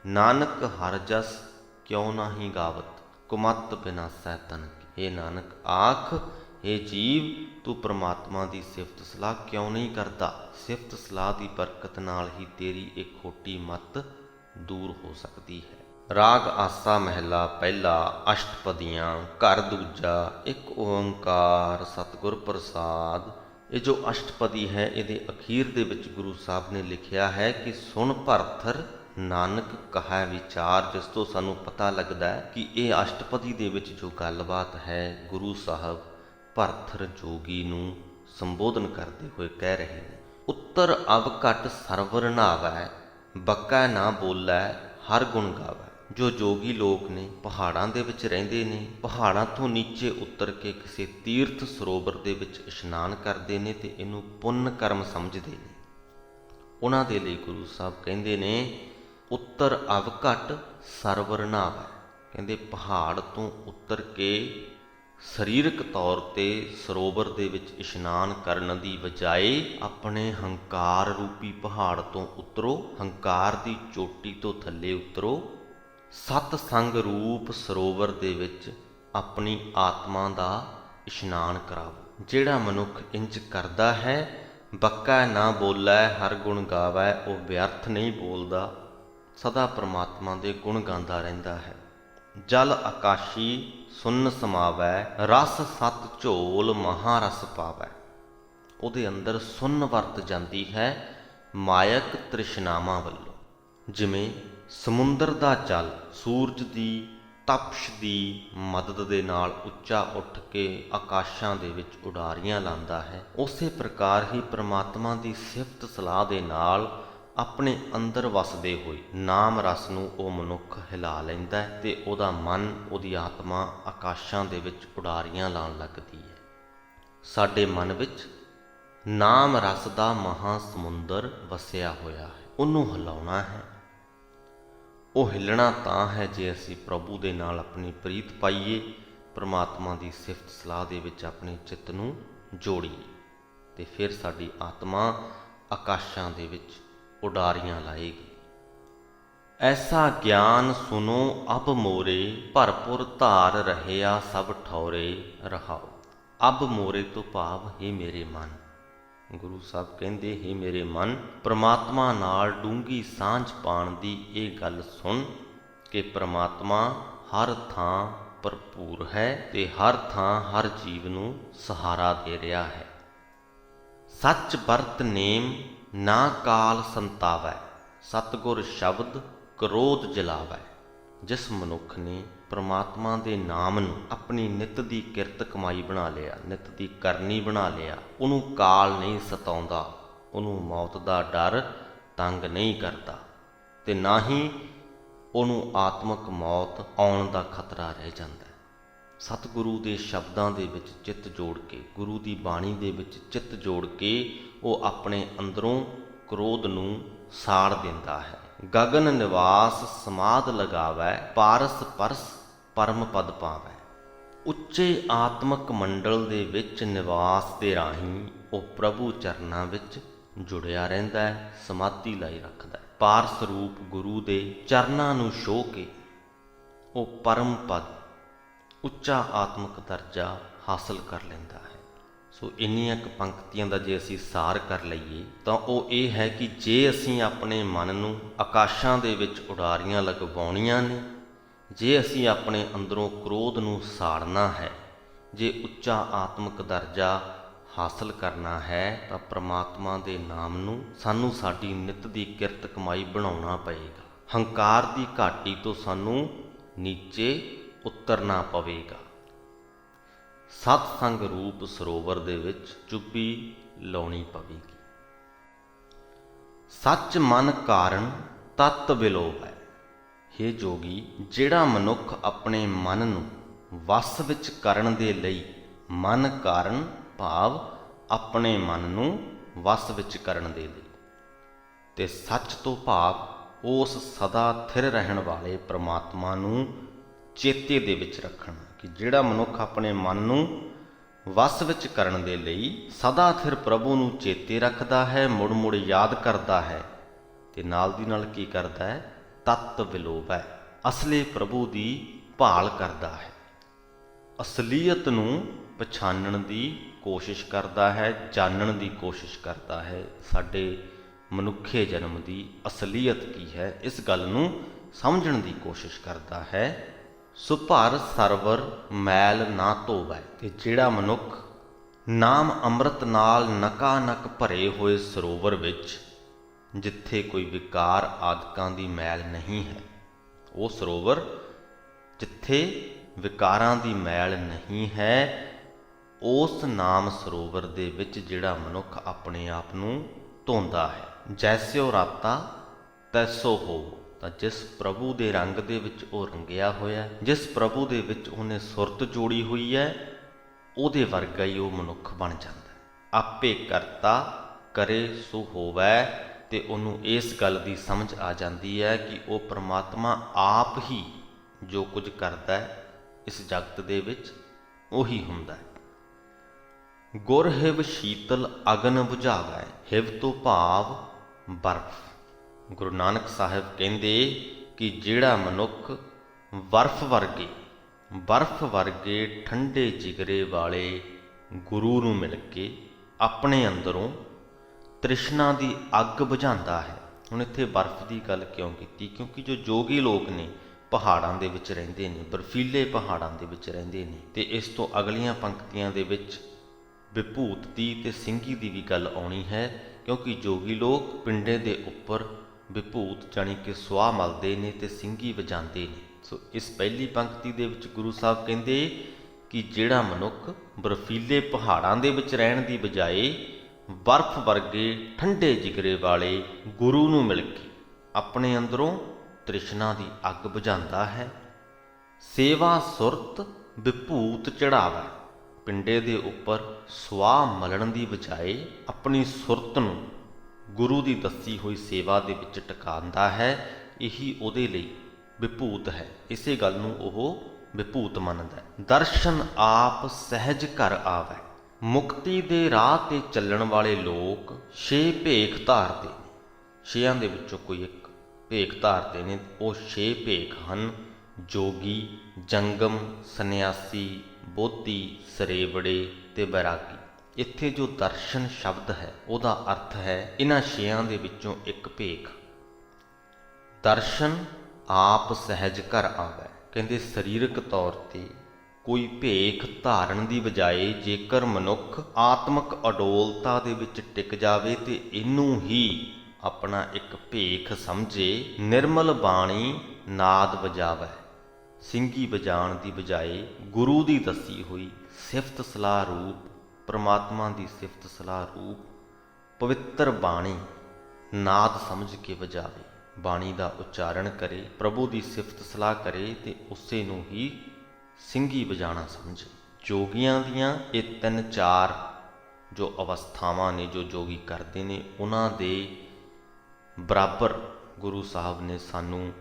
ਨਾਨਕ ਹਰ ਜਸ ਕਿਉਂ ਨਾਹੀ ਗਾਵਤ, ਕੁਮਤ ਬਿਨਾਸੈ ਤਨ ਕੀ। ਇਹ ਨਾਨਕ ਆਖ, ਇਹ ਜੀਵ ਤੂੰ ਪ੍ਰਮਾਤਮਾ ਦੀ ਸਿਫਤ ਸਲਾਹ ਕਿਉਂ ਨਹੀਂ ਕਰਦਾ। ਸਿਫਤ ਸਲਾਹ ਦੀ ਬਰਕਤ ਨਾਲ ਹੀ ਤੇਰੀ ਇਹ ਖੋਟੀ ਮੱਤ ਦੂਰ ਹੋ ਸਕਦੀ ਹੈ। ਰਾਗ ਆਸਾ ਮਹਿਲਾ ਪਹਿਲਾ ਅਸ਼ਟਪਦੀਆਂ। ਘਰ ਦੂਜਾ ਇੱਕ ਓੰਕਾਰ ਸਤਿਗੁਰ ਪ੍ਰਸਾਦ। ਇਹ ਜੋ ਅਸ਼ਟਪਦੀ ਹੈ ਇਹਦੇ ਅਖੀਰ ਦੇ ਵਿੱਚ ਗੁਰੂ ਸਾਹਿਬ ਨੇ ਲਿਖਿਆ ਹੈ ਕਿ ਸੁਣ ਭਰਥਰ ਨਾਨਕ ਕਹੈ ਵਿਚਾਰ, ਜਿਸ ਤੋਂ ਸਾਨੂੰ ਪਤਾ ਲੱਗਦਾ ਹੈ ਕਿ ਇਹ ਅਸ਼ਟਪਦੀ ਦੇ ਵਿੱਚ ਜੋ ਗੱਲਬਾਤ ਹੈ ਗੁਰੂ ਸਾਹਿਬ ਭਰਥਰ ਜੋਗੀ ਨੂੰ ਸੰਬੋਧਨ ਕਰਦੇ ਹੋਏ ਕਹਿ ਰਹੇ ਨੇ। ਉੱਤਰ ਅਵ ਘਟ ਸਰਵਰ ਨਾਵੈ, ਬਕੈ ਨਾ ਬੋਲੈ ਹਰ ਗੁਣ ਗਾਵੈ। ਜੋ ਜੋਗੀ ਲੋਕ ਨੇ ਪਹਾੜਾਂ ਦੇ ਵਿੱਚ ਰਹਿੰਦੇ ਨੇ, ਪਹਾੜਾਂ ਤੋਂ ਨੀਚੇ ਉਤਰ ਕੇ ਕਿਸੇ ਤੀਰਥ ਸਰੋਵਰ ਦੇ ਵਿੱਚ ਇਸ਼ਨਾਨ ਕਰਦੇ ਨੇ ਤੇ ਇਹਨੂੰ ਪੁੰਨ ਕਰਮ ਸਮਝਦੇ ਨੇ। ਉਹਨਾਂ ਦੇ ਲਈ ਗੁਰੂ ਸਾਹਿਬ ਕਹਿੰਦੇ ਨੇ ਉੱਤਰ ਅਵ ਘਟ ਸਰਵਰ ਨਾਵੈ। ਕਹਿੰਦੇ ਪਹਾੜ ਤੋਂ ਉਤਰ ਕੇ ਸਰੀਰਕ ਤੌਰ ਤੇ ਸਰੋਵਰ ਦੇ ਵਿੱਚ ਇਸ਼ਨਾਨ ਕਰਨ ਦੀ ਬਜਾਏ ਆਪਣੇ ਹੰਕਾਰ ਰੂਪੀ ਪਹਾੜ ਤੋਂ ਉਤਰੋ, ਹੰਕਾਰ ਦੀ ਚੋਟੀ ਤੋਂ ਥੱਲੇ ਉਤਰੋ ਸਤ ਸੰਗ ਰੂਪ ਸਰੋਵਰ ਦੇ ਵਿੱਚ ਆਪਣੀ ਆਤਮਾ ਦਾ ਇਸ਼ਨਾਨ ਕਰਾਵੋ। ਜਿਹੜਾ ਮਨੁੱਖ ਇੰਜ ਕਰਦਾ ਹੈ, ਬੱਕਾ ਨਾ ਬੋਲੈ ਹਰ ਗੁਣ ਗਾਵੈ, ਉਹ ਵਿਅਰਥ ਨਹੀਂ ਬੋਲਦਾ, ਸਦਾ ਪ੍ਰਮਾਤਮਾ ਦੇ ਗੁਣ ਗਾਉਂਦਾ ਰਹਿੰਦਾ ਹੈ। ਜਲ ਆਕਾਸ਼ੀ ਸੁਨ ਸਮਾਵੈ, ਰਸ ਸਤ ਝੋਲ ਮਹਾਰਸ ਪਾਵੈ। ਉਹਦੇ ਅੰਦਰ ਸੁੰਨ ਵਰਤ ਜਾਂਦੀ ਹੈ ਮਾਇਕ ਤ੍ਰਿਸ਼ਨਾਵਾਂ ਵੱਲੋਂ। ਜਿਵੇਂ ਸਮੁੰਦਰ ਦਾ ਜਲ ਸੂਰਜ ਦੀ ਤਪਸ਼ ਦੀ ਮਦਦ ਦੇ ਨਾਲ ਉੱਚਾ ਉੱਠ ਕੇ ਆਕਾਸ਼ਾਂ ਦੇ ਵਿੱਚ ਉਡਾਰੀਆਂ ਲਾਉਂਦਾ ਹੈ, ਉਸੇ ਪ੍ਰਕਾਰ ਹੀ ਪ੍ਰਮਾਤਮਾ ਦੀ ਸਿਫਤ ਸਲਾਹ ਦੇ ਨਾਲ ਆਪਣੇ ਅੰਦਰ ਵਸਦੇ ਹੋਏ ਨਾਮ ਰਸ ਨੂੰ ਉਹ ਮਨੁੱਖ ਹਿਲਾ ਲੈਂਦਾ ਹੈ ਤੇ ਉਹਦਾ ਮਨ, ਉਹਦੀ ਆਤਮਾ ਆਕਾਸ਼ਾਂ ਦੇ ਵਿੱਚ ਉਡਾਰੀਆਂ ਲਾਉਣ ਲੱਗਦੀ ਹੈ। ਸਾਡੇ ਮਨ ਵਿੱਚ ਨਾਮ ਰਸ ਦਾ ਮਹਾ ਸਮੁੰਦਰ ਵਸਿਆ ਹੋਇਆ ਹੈ, ਉਹਨੂੰ ਹਿਲਾਉਣਾ ਹੈ। ਉਹ ਹਿੱਲਣਾ ਤਾਂ ਹੈ ਜੇ ਅਸੀਂ ਪ੍ਰਭੂ ਦੇ ਨਾਲ ਆਪਣੀ ਪ੍ਰੀਤ ਪਾਈਏ, ਪ੍ਰਮਾਤਮਾ ਦੀ ਸਿਫਤ ਸਲਾਹ ਦੇ ਵਿੱਚ ਆਪਣੇ ਚਿੱਤ ਨੂੰ ਜੋੜੀਏ, ਤੇ ਫਿਰ ਸਾਡੀ ਆਤਮਾ ਆਕਾਸ਼ਾਂ ਦੇ ਵਿੱਚ ਉਡਾਰੀਆਂ ਲਾਏਗੀ। ਐਸਾ ਗਿਆਨ ਸੁਨੋ ਅਬ ਮੋਰੇ, ਭਰਪੁਰ ਧਾਰ ਰਹਿਆ ਸਭ ਠੌਰੇ ਰਹਾਓ। ਅਬ ਮੋਰੇ ਤੋਂ ਭਾਵ ਹੀ ਮੇਰੇ ਮਨ। ਗੁਰੂ ਸਾਹਿਬ ਕਹਿੰਦੇ ਹੀ ਮੇਰੇ ਮਨ, ਪ੍ਰਮਾਤਮਾ ਨਾਲ ਡੂੰਘੀ ਸਾਂਝ ਪਾਉਣ ਦੀ ਇਹ ਗੱਲ ਸੁਣ ਕਿ ਪ੍ਰਮਾਤਮਾ ਹਰ ਥਾਂ ਭਰਪੂਰ ਹੈ ਤੇ ਹਰ ਥਾਂ ਹਰ ਜੀਵ ਨੂੰ ਸਹਾਰਾ ਦੇ ਰਿਹਾ ਹੈ। ਸੱਚ ਵਰਤ ਨੇਮ ਨਾ ਕਾਲ ਸੰਤਾਵੈ, ਸਤਿਗੁਰ ਸ਼ਬਦ ਕ੍ਰੋਧ ਜਲਾਵੈ। ਜਿਸ ਮਨੁੱਖ ਨੇ ਪ੍ਰਮਾਤਮਾ ਦੇ ਨਾਮ ਨੂੰ ਆਪਣੀ ਨਿੱਤ ਦੀ ਕਿਰਤ ਕਮਾਈ ਬਣਾ ਲਿਆ, ਨਿੱਤ ਦੀ ਕਰਨੀ ਬਣਾ ਲਿਆ, ਉਹਨੂੰ ਕਾਲ ਨਹੀਂ ਸਤਾਉਂਦਾ, ਉਹਨੂੰ ਮੌਤ ਦਾ ਡਰ ਤੰਗ ਨਹੀਂ ਕਰਦਾ ਤੇ ਨਾ ਹੀ ਉਹਨੂੰ ਆਤਮਿਕ ਮੌਤ ਆਉਣ ਦਾ ਖਤਰਾ ਰਹਿ ਜਾਂਦਾ ਹੈ। ਸਤਿਗੁਰੂ ਦੇ ਸ਼ਬਦਾਂ ਦੇ ਵਿੱਚ ਚਿੱਤ ਜੋੜ ਕੇ, ਗੁਰੂ ਦੀ ਬਾਣੀ ਦੇ ਵਿੱਚ ਚਿੱਤ ਜੋੜ ਕੇ ਉਹ ਆਪਣੇ ਅੰਦਰੋਂ ਕ੍ਰੋਧ ਨੂੰ ਸਾੜ ਦਿੰਦਾ ਹੈ। ਗਗਨ ਨਿਵਾਸ ਸਮਾਧ ਲਗਾਵੈ, ਪਾਰਸ ਪਰਸ ਪਰਮ ਪਦ ਪਾਵੈ। ਉੱਚੇ ਆਤਮਿਕ ਮੰਡਲ ਦੇ ਵਿੱਚ ਨਿਵਾਸ ਦੇ ਰਾਹੀਂ ਉਹ ਪ੍ਰਭੂ ਚਰਨਾਂ ਵਿੱਚ ਜੁੜਿਆ ਰਹਿੰਦਾ ਹੈ, ਸਮਾਧੀ ਲਾਈ ਰੱਖਦਾ ਹੈ। ਪਾਰਸ ਰੂਪ ਗੁਰੂ ਦੇ ਚਰਨਾਂ ਨੂੰ ਛੋਹ ਕੇ ਉਹ ਪਰਮ ਪਦ, ਉੱਚਾ ਆਤਮਿਕ ਦਰਜਾ ਹਾਸਲ ਕਰ ਲੈਂਦਾ ਹੈ। ਸੋ ਇੰਨੀਆਂ ਕੁ ਪੰਕਤੀਆਂ ਦਾ ਜੇ ਅਸੀਂ ਸਾਰ ਕਰ ਲਈਏ ਤਾਂ ਉਹ ਇਹ ਹੈ ਕਿ ਜੇ ਅਸੀਂ ਆਪਣੇ ਮਨ ਨੂੰ ਆਕਾਸ਼ਾਂ ਦੇ ਵਿੱਚ ਉਡਾਰੀਆਂ ਲਗਵਾਉਣੀਆਂ ਨੇ, ਜੇ ਅਸੀਂ ਆਪਣੇ ਅੰਦਰੋਂ ਕ੍ਰੋਧ ਨੂੰ ਸਾੜਨਾ ਹੈ, ਜੇ ਉੱਚਾ ਆਤਮਿਕ ਦਰਜਾ ਹਾਸਲ ਕਰਨਾ ਹੈ ਤਾਂ ਪ੍ਰਮਾਤਮਾ ਦੇ ਨਾਮ ਨੂੰ ਸਾਨੂੰ ਸਾਡੀ ਨਿੱਤ ਦੀ ਕਿਰਤ ਕਮਾਈ ਬਣਾਉਣਾ ਪਏਗਾ। ਹੰਕਾਰ ਦੀ ਘਾਟੀ ਤੋਂ ਸਾਨੂੰ ਨੀਚੇ ਉਤਰਨਾ ਪਵੇਗਾ। ਸਤ ਸੰਗ ਰੂਪ ਸਰੋਵਰ ਦੇ ਵਿੱਚ ਚੁੱਪੀ ਲਾਉਣੀ ਪਵੇਗੀ। ਸੱਚ ਮਨ ਕਾਰਨ ਤਤ ਵਿਲੋਪ ਹੈ। ਹੇ ਜੋਗੀ, ਜਿਹੜਾ ਮਨੁੱਖ ਆਪਣੇ ਮਨ ਨੂੰ ਵਸ ਵਿੱਚ ਕਰਨ ਦੇ ਲਈ, ਮਨ ਕਾਰਨ ਭਾਵ ਆਪਣੇ ਮਨ ਨੂੰ ਵਸ ਵਿੱਚ ਕਰਨ ਦੇ ਲਈ, ਤੇ ਸੱਚ ਤੋਂ ਭਾਵ ਉਸ ਸਦਾ ਥਿਰ ਰਹਿਣ ਵਾਲੇ ਪ੍ਰਮਾਤਮਾ ਨੂੰ ਚੇਤੇ ਦੇ ਵਿੱਚ ਰੱਖਣਾ। ਕਿ ਜਿਹੜਾ ਮਨੁੱਖ ਆਪਣੇ ਮਨ ਨੂੰ ਵਸ ਵਿੱਚ ਕਰਨ ਦੇ ਲਈ ਸਦਾ ਥਿਰ ਪ੍ਰਭੂ ਨੂੰ ਚੇਤੇ ਰੱਖਦਾ ਹੈ, ਮੁੜ ਮੁੜ ਯਾਦ ਕਰਦਾ ਹੈ ਤੇ ਨਾਲ ਦੀ ਨਾਲ ਕੀ ਕਰਦਾ ਹੈ, ਤਤ ਵਿਲੋਪ ਹੈ, ਅਸਲੇ ਪ੍ਰਭੂ ਦੀ ਭਾਲ ਕਰਦਾ ਹੈ, ਅਸਲੀਅਤ ਨੂੰ ਪਛਾਣਨ ਦੀ ਕੋਸ਼ਿਸ਼ ਕਰਦਾ ਹੈ, ਜਾਣਨ ਦੀ ਕੋਸ਼ਿਸ਼ ਕਰਦਾ ਹੈ। ਸਾਡੇ ਮਨੁੱਖੇ ਜਨਮ ਦੀ ਅਸਲੀਅਤ ਕੀ ਹੈ, ਇਸ ਗੱਲ ਨੂੰ ਸਮਝਣ ਦੀ ਕੋਸ਼ਿਸ਼ ਕਰਦਾ ਹੈ। ਸੁਭਰ ਸਰਵਰ ਮੈਲ ਨਾ ਧੋਵੈ। ਤੇ ਜਿਹੜਾ ਮਨੁੱਖ ਨਾਮ ਅੰਮ੍ਰਿਤ ਨਾਲ ਨਕਾ ਨਕ ਭਰੇ ਹੋਏ ਸਰੋਵਰ ਵਿੱਚ, ਜਿੱਥੇ ਕੋਈ ਵਿਕਾਰ ਆਦਿਕਾਂ ਦੀ ਮੈਲ ਨਹੀਂ ਹੈ, ਉਹ ਸਰੋਵਰ ਜਿੱਥੇ ਵਿਕਾਰਾਂ ਦੀ ਮੈਲ ਨਹੀਂ ਹੈ, ਉਸ ਨਾਮ ਸਰੋਵਰ ਦੇ ਵਿੱਚ ਜਿਹੜਾ ਮਨੁੱਖ ਆਪਣੇ ਆਪ ਨੂੰ ਧੋਂਦਾ ਹੈ। ਜੈਸਿਓ ਰਾਤਾ ਤੈਸੋ ਹੋ। ਤਾਂ ਜਿਸ ਪ੍ਰਭੂ ਦੇ ਰੰਗ ਦੇ ਵਿੱਚ ਉਹ ਰੰਗਿਆ ਹੋਇਆ, ਜਿਸ ਪ੍ਰਭੂ ਦੇ ਵਿੱਚ ਉਹਨੇ ਸੁਰਤ ਜੋੜੀ ਹੋਈ ਹੈ, ਉਹਦੇ ਵਰਗਾ ਹੀ ਉਹ ਮਨੁੱਖ ਬਣ ਜਾਂਦਾ। ਆਪੇ ਕਰਤਾ ਕਰੇ ਸੋ ਹੋਵੈ। ਤੇ ਉਹਨੂੰ ਇਸ ਗੱਲ ਦੀ ਸਮਝ ਆ ਜਾਂਦੀ ਹੈ ਕਿ ਉਹ ਪ੍ਰਮਾਤਮਾ ਆਪ ਹੀ ਜੋ ਕੁਝ ਕਰਦਾ ਹੈ ਇਸ ਜਗਤ ਦੇ ਵਿੱਚ, ਉਹੀ ਹੁੰਦਾ ਹੈ। ਗੁਰ ਹਿਵ ਸ਼ੀਤਲ ਅਗਨ ਬੁਝਾਵੈ। ਹਿਵ ਤੋਂ ਭਾਵ ਬਰਫ। ਗੁਰੂ ਨਾਨਕ ਸਾਹਿਬ ਕਹਿੰਦੇ ਕਿ ਜਿਹੜਾ ਮਨੁੱਖ ਬਰਫ਼ ਵਰਗੇ ਠੰਡੇ ਜਿਗਰੇ ਵਾਲੇ ਗੁਰੂ ਨੂੰ ਮਿਲ ਕੇ ਆਪਣੇ ਅੰਦਰੋਂ ਤ੍ਰਿਸ਼ਨਾ ਦੀ ਅੱਗ ਬੁਝਾਉਂਦਾ ਹੈ। ਹੁਣ ਇੱਥੇ ਬਰਫ਼ ਦੀ ਗੱਲ ਕਿਉਂ ਕੀਤੀ? ਕਿਉਂਕਿ ਜੋ ਜੋਗੀ ਲੋਕ ਨੇ ਪਹਾੜਾਂ ਦੇ ਵਿੱਚ ਰਹਿੰਦੇ ਨੇ, ਬਰਫੀਲੇ ਪਹਾੜਾਂ ਦੇ ਵਿੱਚ ਰਹਿੰਦੇ ਨੇ, ਤੇ ਇਸ ਤੋਂ ਅਗਲੀਆਂ ਪੰਕਤੀਆਂ ਦੇ ਵਿੱਚ ਵਿਭੂਤ ਦੀ ਤੇ ਸਿੰਘੀ ਦੀ ਵੀ ਗੱਲ ਆਉਣੀ ਹੈ, ਕਿਉਂਕਿ ਜੋਗੀ ਲੋਕ ਪਿੰਡੇ ਦੇ ਉੱਪਰ ਵਿਭੂਤ ਜਾਣੀ ਕਿ ਸੁਆਹ ਮਲਦੇ ਨੇ ਤੇ ਸਿੰਘੀ ਵਜਾਉਂਦੇ ਨੇ। ਸੋ ਇਸ ਪਹਿਲੀ ਪੰਕਤੀ ਦੇ ਵਿੱਚ ਗੁਰੂ ਸਾਹਿਬ ਕਹਿੰਦੇ ਕਿ ਜਿਹੜਾ ਮਨੁੱਖ ਬਰਫੀਲੇ ਪਹਾੜਾਂ ਦੇ ਵਿੱਚ ਰਹਿਣ ਦੀ ਬਜਾਏ ਬਰਫ਼ ਵਰਗੇ ਠੰਡੇ ਜਿਗਰੇ ਵਾਲੇ ਗੁਰੂ ਨੂੰ ਮਿਲ ਕੇ ਆਪਣੇ ਅੰਦਰੋਂ ਤ੍ਰਿਸ਼ਨਾ ਦੀ ਅੱਗ ਬੁਝਾਉਂਦਾ ਹੈ। ਸੇਵਾ ਸੁਰਤ ਵਿਭੂਤ ਚੜਾਵਾ, ਪਿੰਡੇ ਦੇ ਉੱਪਰ ਸੁਆਹ ਮਲਣ ਦੀ ਬਜਾਏ ਆਪਣੀ ਸੁਰਤ ਨੂੰ ਗੁਰੂ ਦੀ ਦੱਸੀ ਹੋਈ ਸੇਵਾ ਦੇ ਵਿੱਚ ਟਿਕਾਉਂਦਾ ਹੈ। ਇਹੀ ਉਹਦੇ ਲਈ ਵਿਭੂਤ ਹੈ। ਇਸੇ ਗੱਲ ਨੂੰ ਉਹ ਵਿਭੂਤ ਮੰਨਦਾ ਹੈ। ਦਰਸ਼ਨ ਆਪ ਸਹਿਜ ਘਰ ਆਵੈ, ਮੁਕਤੀ ਦੇ ਰਾਹ ਤੇ ਚੱਲਣ ਵਾਲੇ ਲੋਕ 6 ਭੇਖ ਧਾਰਦੇ ਨੇ। 6ਾਂ ਦੇ ਵਿੱਚੋਂ ਕੋਈ ਇੱਕ ਭੇਖ ਧਾਰਦੇ ਨੇ। ਉਹ 6 ਭੇਖ ਹਨ: ਜੋਗੀ, ਜੰਗਮ, ਸੰਨਿਆਸੀ, ਬੋਧੀ, ਸਰੇਵੜੇ ਤੇ ਬੈਰਾਗੀ। ਇੱਥੇ ਜੋ ਦਰਸ਼ਨ ਸ਼ਬਦ ਹੈ ਉਹਦਾ ਅਰਥ ਹੈ ਇਹਨਾਂ 6ਾਂ ਦੇ ਵਿੱਚੋਂ ਇੱਕ ਭੇਖ। ਦਰਸ਼ਨ ਆਪ ਸਹਿਜ ਘਰ ਆਵੈ, ਕਹਿੰਦੇ ਸਰੀਰਕ ਤੌਰ ਤੇ ਕੋਈ ਭੇਖ ਧਾਰਨ ਦੀ ਬਜਾਏ ਜੇਕਰ ਮਨੁੱਖ ਆਤਮਿਕ ਅਡੋਲਤਾ ਦੇ ਵਿੱਚ ਟਿਕ ਜਾਵੇ ਤੇ ਇਹਨੂੰ ਹੀ ਆਪਣਾ ਇੱਕ ਭੇਖ ਸਮਝੇ, ਨਿਰਮਲ ਬਾਣੀ ਨਾਦ ਵਜਾਵੈ, ਸਿੰਘੀ ਵਜਾਉਣ ਦੀ ਬਜਾਏ ਗੁਰੂ ਦੀ ਦੱਸੀ ਹੋਈ ਸਿਫਤ ਸਲਾਹ ਰੂਪ, ਪ੍ਰਮਾਤਮਾ ਦੀ ਸਿਫਤ ਸਲਾਹ ਰੂਪ ਪਵਿੱਤਰ ਬਾਣੀ ਨਾਦ ਸਮਝ ਕੇ ਵਜਾਵੇ, ਬਾਣੀ ਦਾ ਉਚਾਰਨ ਕਰੇ, ਪ੍ਰਭੂ ਦੀ ਸਿਫਤ ਸਲਾਹ ਕਰੇ ਤੇ ਉਸੇ ਨੂੰ ਹੀ ਸਿੰਘੀ ਵਜਾਣਾ ਸਮਝੇ। ਜੋਗੀਆਂ ਦੀਆਂ ਇਹ 3-4 ਜੋ ਅਵਸਥਾਵਾਂ ਨੇ ਜੋ ਜੋਗੀ ਕਰਦੇ ਨੇ, ਉਹਨਾਂ ਦੇ ਬਰਾਬਰ ਗੁਰੂ ਸਾਹਿਬ ਨੇ ਸਾਨੂੰ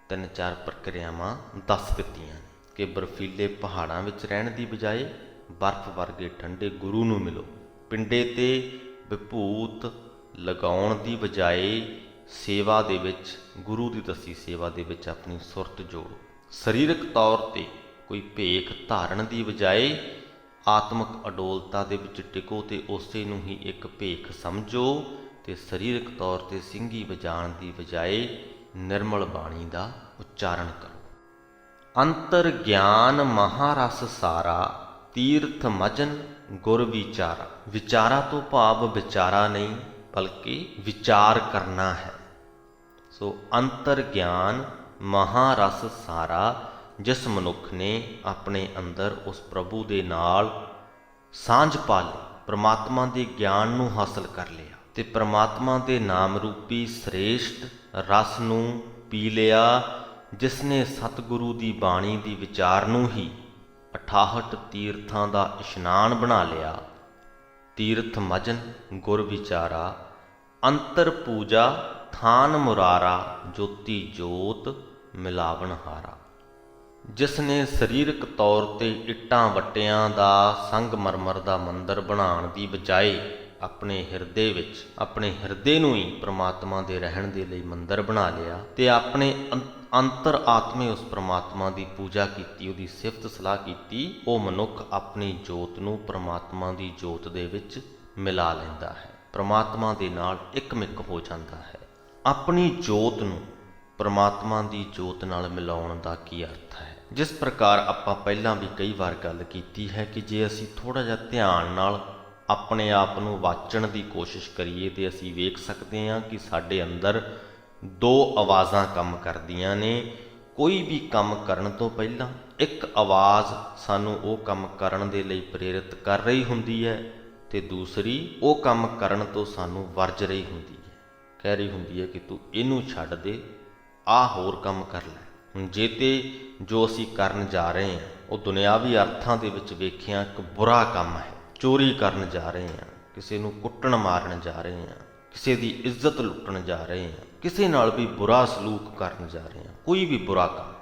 3-4 ਪ੍ਰਕਿਰਿਆਵਾਂ ਦੱਸ ਦਿੱਤੀਆਂ ਨੇ ਕਿ ਬਰਫੀਲੇ ਪਹਾੜਾਂ ਵਿੱਚ ਰਹਿਣ ਦੀ ਬਜਾਏ ਬਰਫ਼ ਵਰਗੇ ਠੰਡੇ ਗੁਰੂ ਨੂੰ ਮਿਲੋ, ਪਿੰਡੇ ਤੇ ਵਿਭੂਤ ਲਗਾਉਣ ਦੀ ਬਜਾਏ ਸੇਵਾ ਦੇ ਵਿੱਚ, ਗੁਰੂ ਦੀ ਦੱਸੀ ਸੇਵਾ ਦੇ ਵਿੱਚ ਆਪਣੀ ਸੁਰਤ ਜੋੜੋ। ਸਰੀਰਕ ਤੌਰ ਤੇ ਕੋਈ ਭੇਖ ਧਾਰਨ ਦੀ ਬਜਾਏ ਆਤਮਿਕ ਅਡੋਲਤਾ ਦੇ ਵਿੱਚ ਟਿਕੋ ਤੇ ਉਸੇ ਨੂੰ ਹੀ ਇੱਕ ਭੇਖ ਸਮਝੋ ਤੇ ਸਰੀਰਕ ਤੌਰ ਤੇ ਸਿੰਘੀ ਵਜਾਉਣ ਦੀ ਬਜਾਏ ਨਿਰਮਲ ਬਾਣੀ ਦਾ ਉਚਾਰਨ ਕਰੋ। ਅੰਤਰ ਗਿਆਨ ਮਹਾਰਸ ਸਾਰਾ, ਤੀਰਥ ਮਜਨ ਗੁਰ ਵਿਚਾਰਾ। ਵਿਚਾਰਾ ਤੋਂ ਭਾਵ ਵਿਚਾਰਾ ਨਹੀਂ ਬਲਕਿ ਵਿਚਾਰ ਕਰਨਾ ਹੈ। ਸੋ ਅੰਤਰ ਗਿਆਨ ਮਹਾਰਸ ਸਾਰਾ, ਜਿਸ ਮਨੁੱਖ ਨੇ ਆਪਣੇ ਅੰਦਰ ਉਸ ਪ੍ਰਭੂ ਦੇ ਨਾਲ ਸਾਂਝ ਪਾ ਲਈ, ਪ੍ਰਮਾਤਮਾ ਦੇ ਗਿਆਨ ਨੂੰ ਹਾਸਲ ਕਰ ਲਿਆ ਤੇ ਪ੍ਰਮਾਤਮਾ ਦੇ ਨਾਮ ਰੂਪੀ ਸ੍ਰੇਸ਼ਟ ਰਸ ਨੂੰ ਪੀ ਲਿਆ, ਜਿਸ ਨੇ ਸਤਿਗੁਰੂ ਦੀ ਬਾਣੀ ਦੀ ਵਿਚਾਰ ਨੂੰ ਹੀ 68 ਤੀਰਥਾਂ ਦਾ ਇਸ਼ਨਾਨ ਬਣਾ ਲਿਆ। ਤੀਰਥ ਮਜਨ ਗੁਰ ਵਿਚਾਰਾ, ਅੰਤਰ ਪੂਜਾ ਥਾਨ ਮੁਰਾਰਾ, ਜੋਤੀ ਜੋਤ ਮਿਲਾਵਣ ਹਾਰਾ। ਜਿਸ ਨੇ ਸਰੀਰਕ ਤੌਰ ਤੇ ਇੱਟਾਂ ਵੱਟਿਆਂ ਦਾ ਸੰਗਮਰਮਰ ਦਾ ਮੰਦਰ ਬਣਾਉਣ ਦੀ ਬਜਾਏ ਆਪਣੇ ਹਿਰਦੇ ਵਿੱਚ, ਆਪਣੇ ਹਿਰਦੇ ਨੂੰ ਹੀ ਪ੍ਰਮਾਤਮਾ ਦੇ ਰਹਿਣ ਦੇ ਲਈ ਮੰਦਰ ਬਣਾ ਲਿਆ ਤੇ ਆਪਣੇ ਅੰਤਰ ਆਤਮੇ ਉਸ ਪ੍ਰਮਾਤਮਾ ਦੀ ਪੂਜਾ ਕੀਤੀ, ਉਹਦੀ ਸਿਫਤ ਸਲਾਹ ਕੀਤੀ, ਉਹ ਮਨੁੱਖ ਆਪਣੀ ਜੋਤ ਨੂੰ ਪ੍ਰਮਾਤਮਾ ਦੀ ਜੋਤ ਦੇ ਵਿੱਚ ਮਿਲਾ ਲੈਂਦਾ ਹੈ, ਪ੍ਰਮਾਤਮਾ ਦੇ ਨਾਲ ਇੱਕਮਿਕ ਹੋ ਜਾਂਦਾ ਹੈ। ਆਪਣੀ ਜੋਤ ਨੂੰ ਪ੍ਰਮਾਤਮਾ ਦੀ ਜੋਤ ਨਾਲ ਮਿਲਾਉਣ ਦਾ ਕੀ ਅਰਥ ਹੈ? ਜਿਸ ਪ੍ਰਕਾਰ ਆਪਾਂ ਪਹਿਲਾਂ ਵੀ ਕਈ ਵਾਰ ਗੱਲ ਕੀਤੀ ਹੈ ਕਿ ਜੇ ਅਸੀਂ ਥੋੜ੍ਹਾ ਜਿਹਾ ਧਿਆਨ ਨਾਲ ਆਪਣੇ ਆਪ ਨੂੰ ਵਾਚਣ ਦੀ ਕੋਸ਼ਿਸ਼ ਕਰੀਏ ਤੇ ਅਸੀਂ ਵੇਖ ਸਕਦੇ ਹਾਂ ਕਿ ਸਾਡੇ ਅੰਦਰ 2 ਆਵਾਜ਼ਾਂ ਕੰਮ ਕਰਦੀਆਂ ਨੇ। ਕੋਈ ਵੀ ਕੰਮ ਕਰਨ ਤੋਂ ਪਹਿਲਾਂ ਇੱਕ ਆਵਾਜ਼ ਸਾਨੂੰ ਉਹ ਕੰਮ ਕਰਨ ਦੇ ਲਈ ਪ੍ਰੇਰਿਤ ਕਰ ਰਹੀ ਹੁੰਦੀ ਹੈ ਤੇ ਦੂਸਰੀ ਉਹ ਕੰਮ ਕਰਨ ਤੋਂ ਸਾਨੂੰ ਵਰਜ ਰਹੀ ਹੁੰਦੀ ਹੈ, ਕਹਿ ਰਹੀ ਹੁੰਦੀ ਹੈ ਕਿ ਤੂੰ ਇਹਨੂੰ ਛੱਡ ਦੇ, ਆਹ ਹੋਰ ਕੰਮ ਕਰ ਲੈ। ਹੁਣ ਜੇ ਤੇ ਜੋ ਅਸੀਂ ਕਰਨ ਜਾ ਰਹੇ ਹਾਂ ਉਹ ਦੁਨਿਆਵੀ ਅਰਥਾਂ ਦੇ ਵਿੱਚ ਵੇਖਿਆ ਇੱਕ ਬੁਰਾ ਕੰਮ ਹੈ, ਚੋਰੀ ਕਰਨ ਜਾ ਰਹੇ ਹਾਂ, ਕਿਸੇ ਨੂੰ ਕੁੱਟਣ ਮਾਰਨ ਜਾ ਰਹੇ ਹਾਂ, ਕਿਸੇ ਦੀ ਇੱਜ਼ਤ ਲੁੱਟਣ ਜਾ ਰਹੇ ਹਾਂ, ਕਿਸੇ ਨਾਲ ਵੀ ਬੁਰਾ ਸਲੂਕ ਕਰਨ ਜਾ ਰਹੇ ਹਾਂ, ਕੋਈ ਵੀ ਬੁਰਾ ਕੰਮ,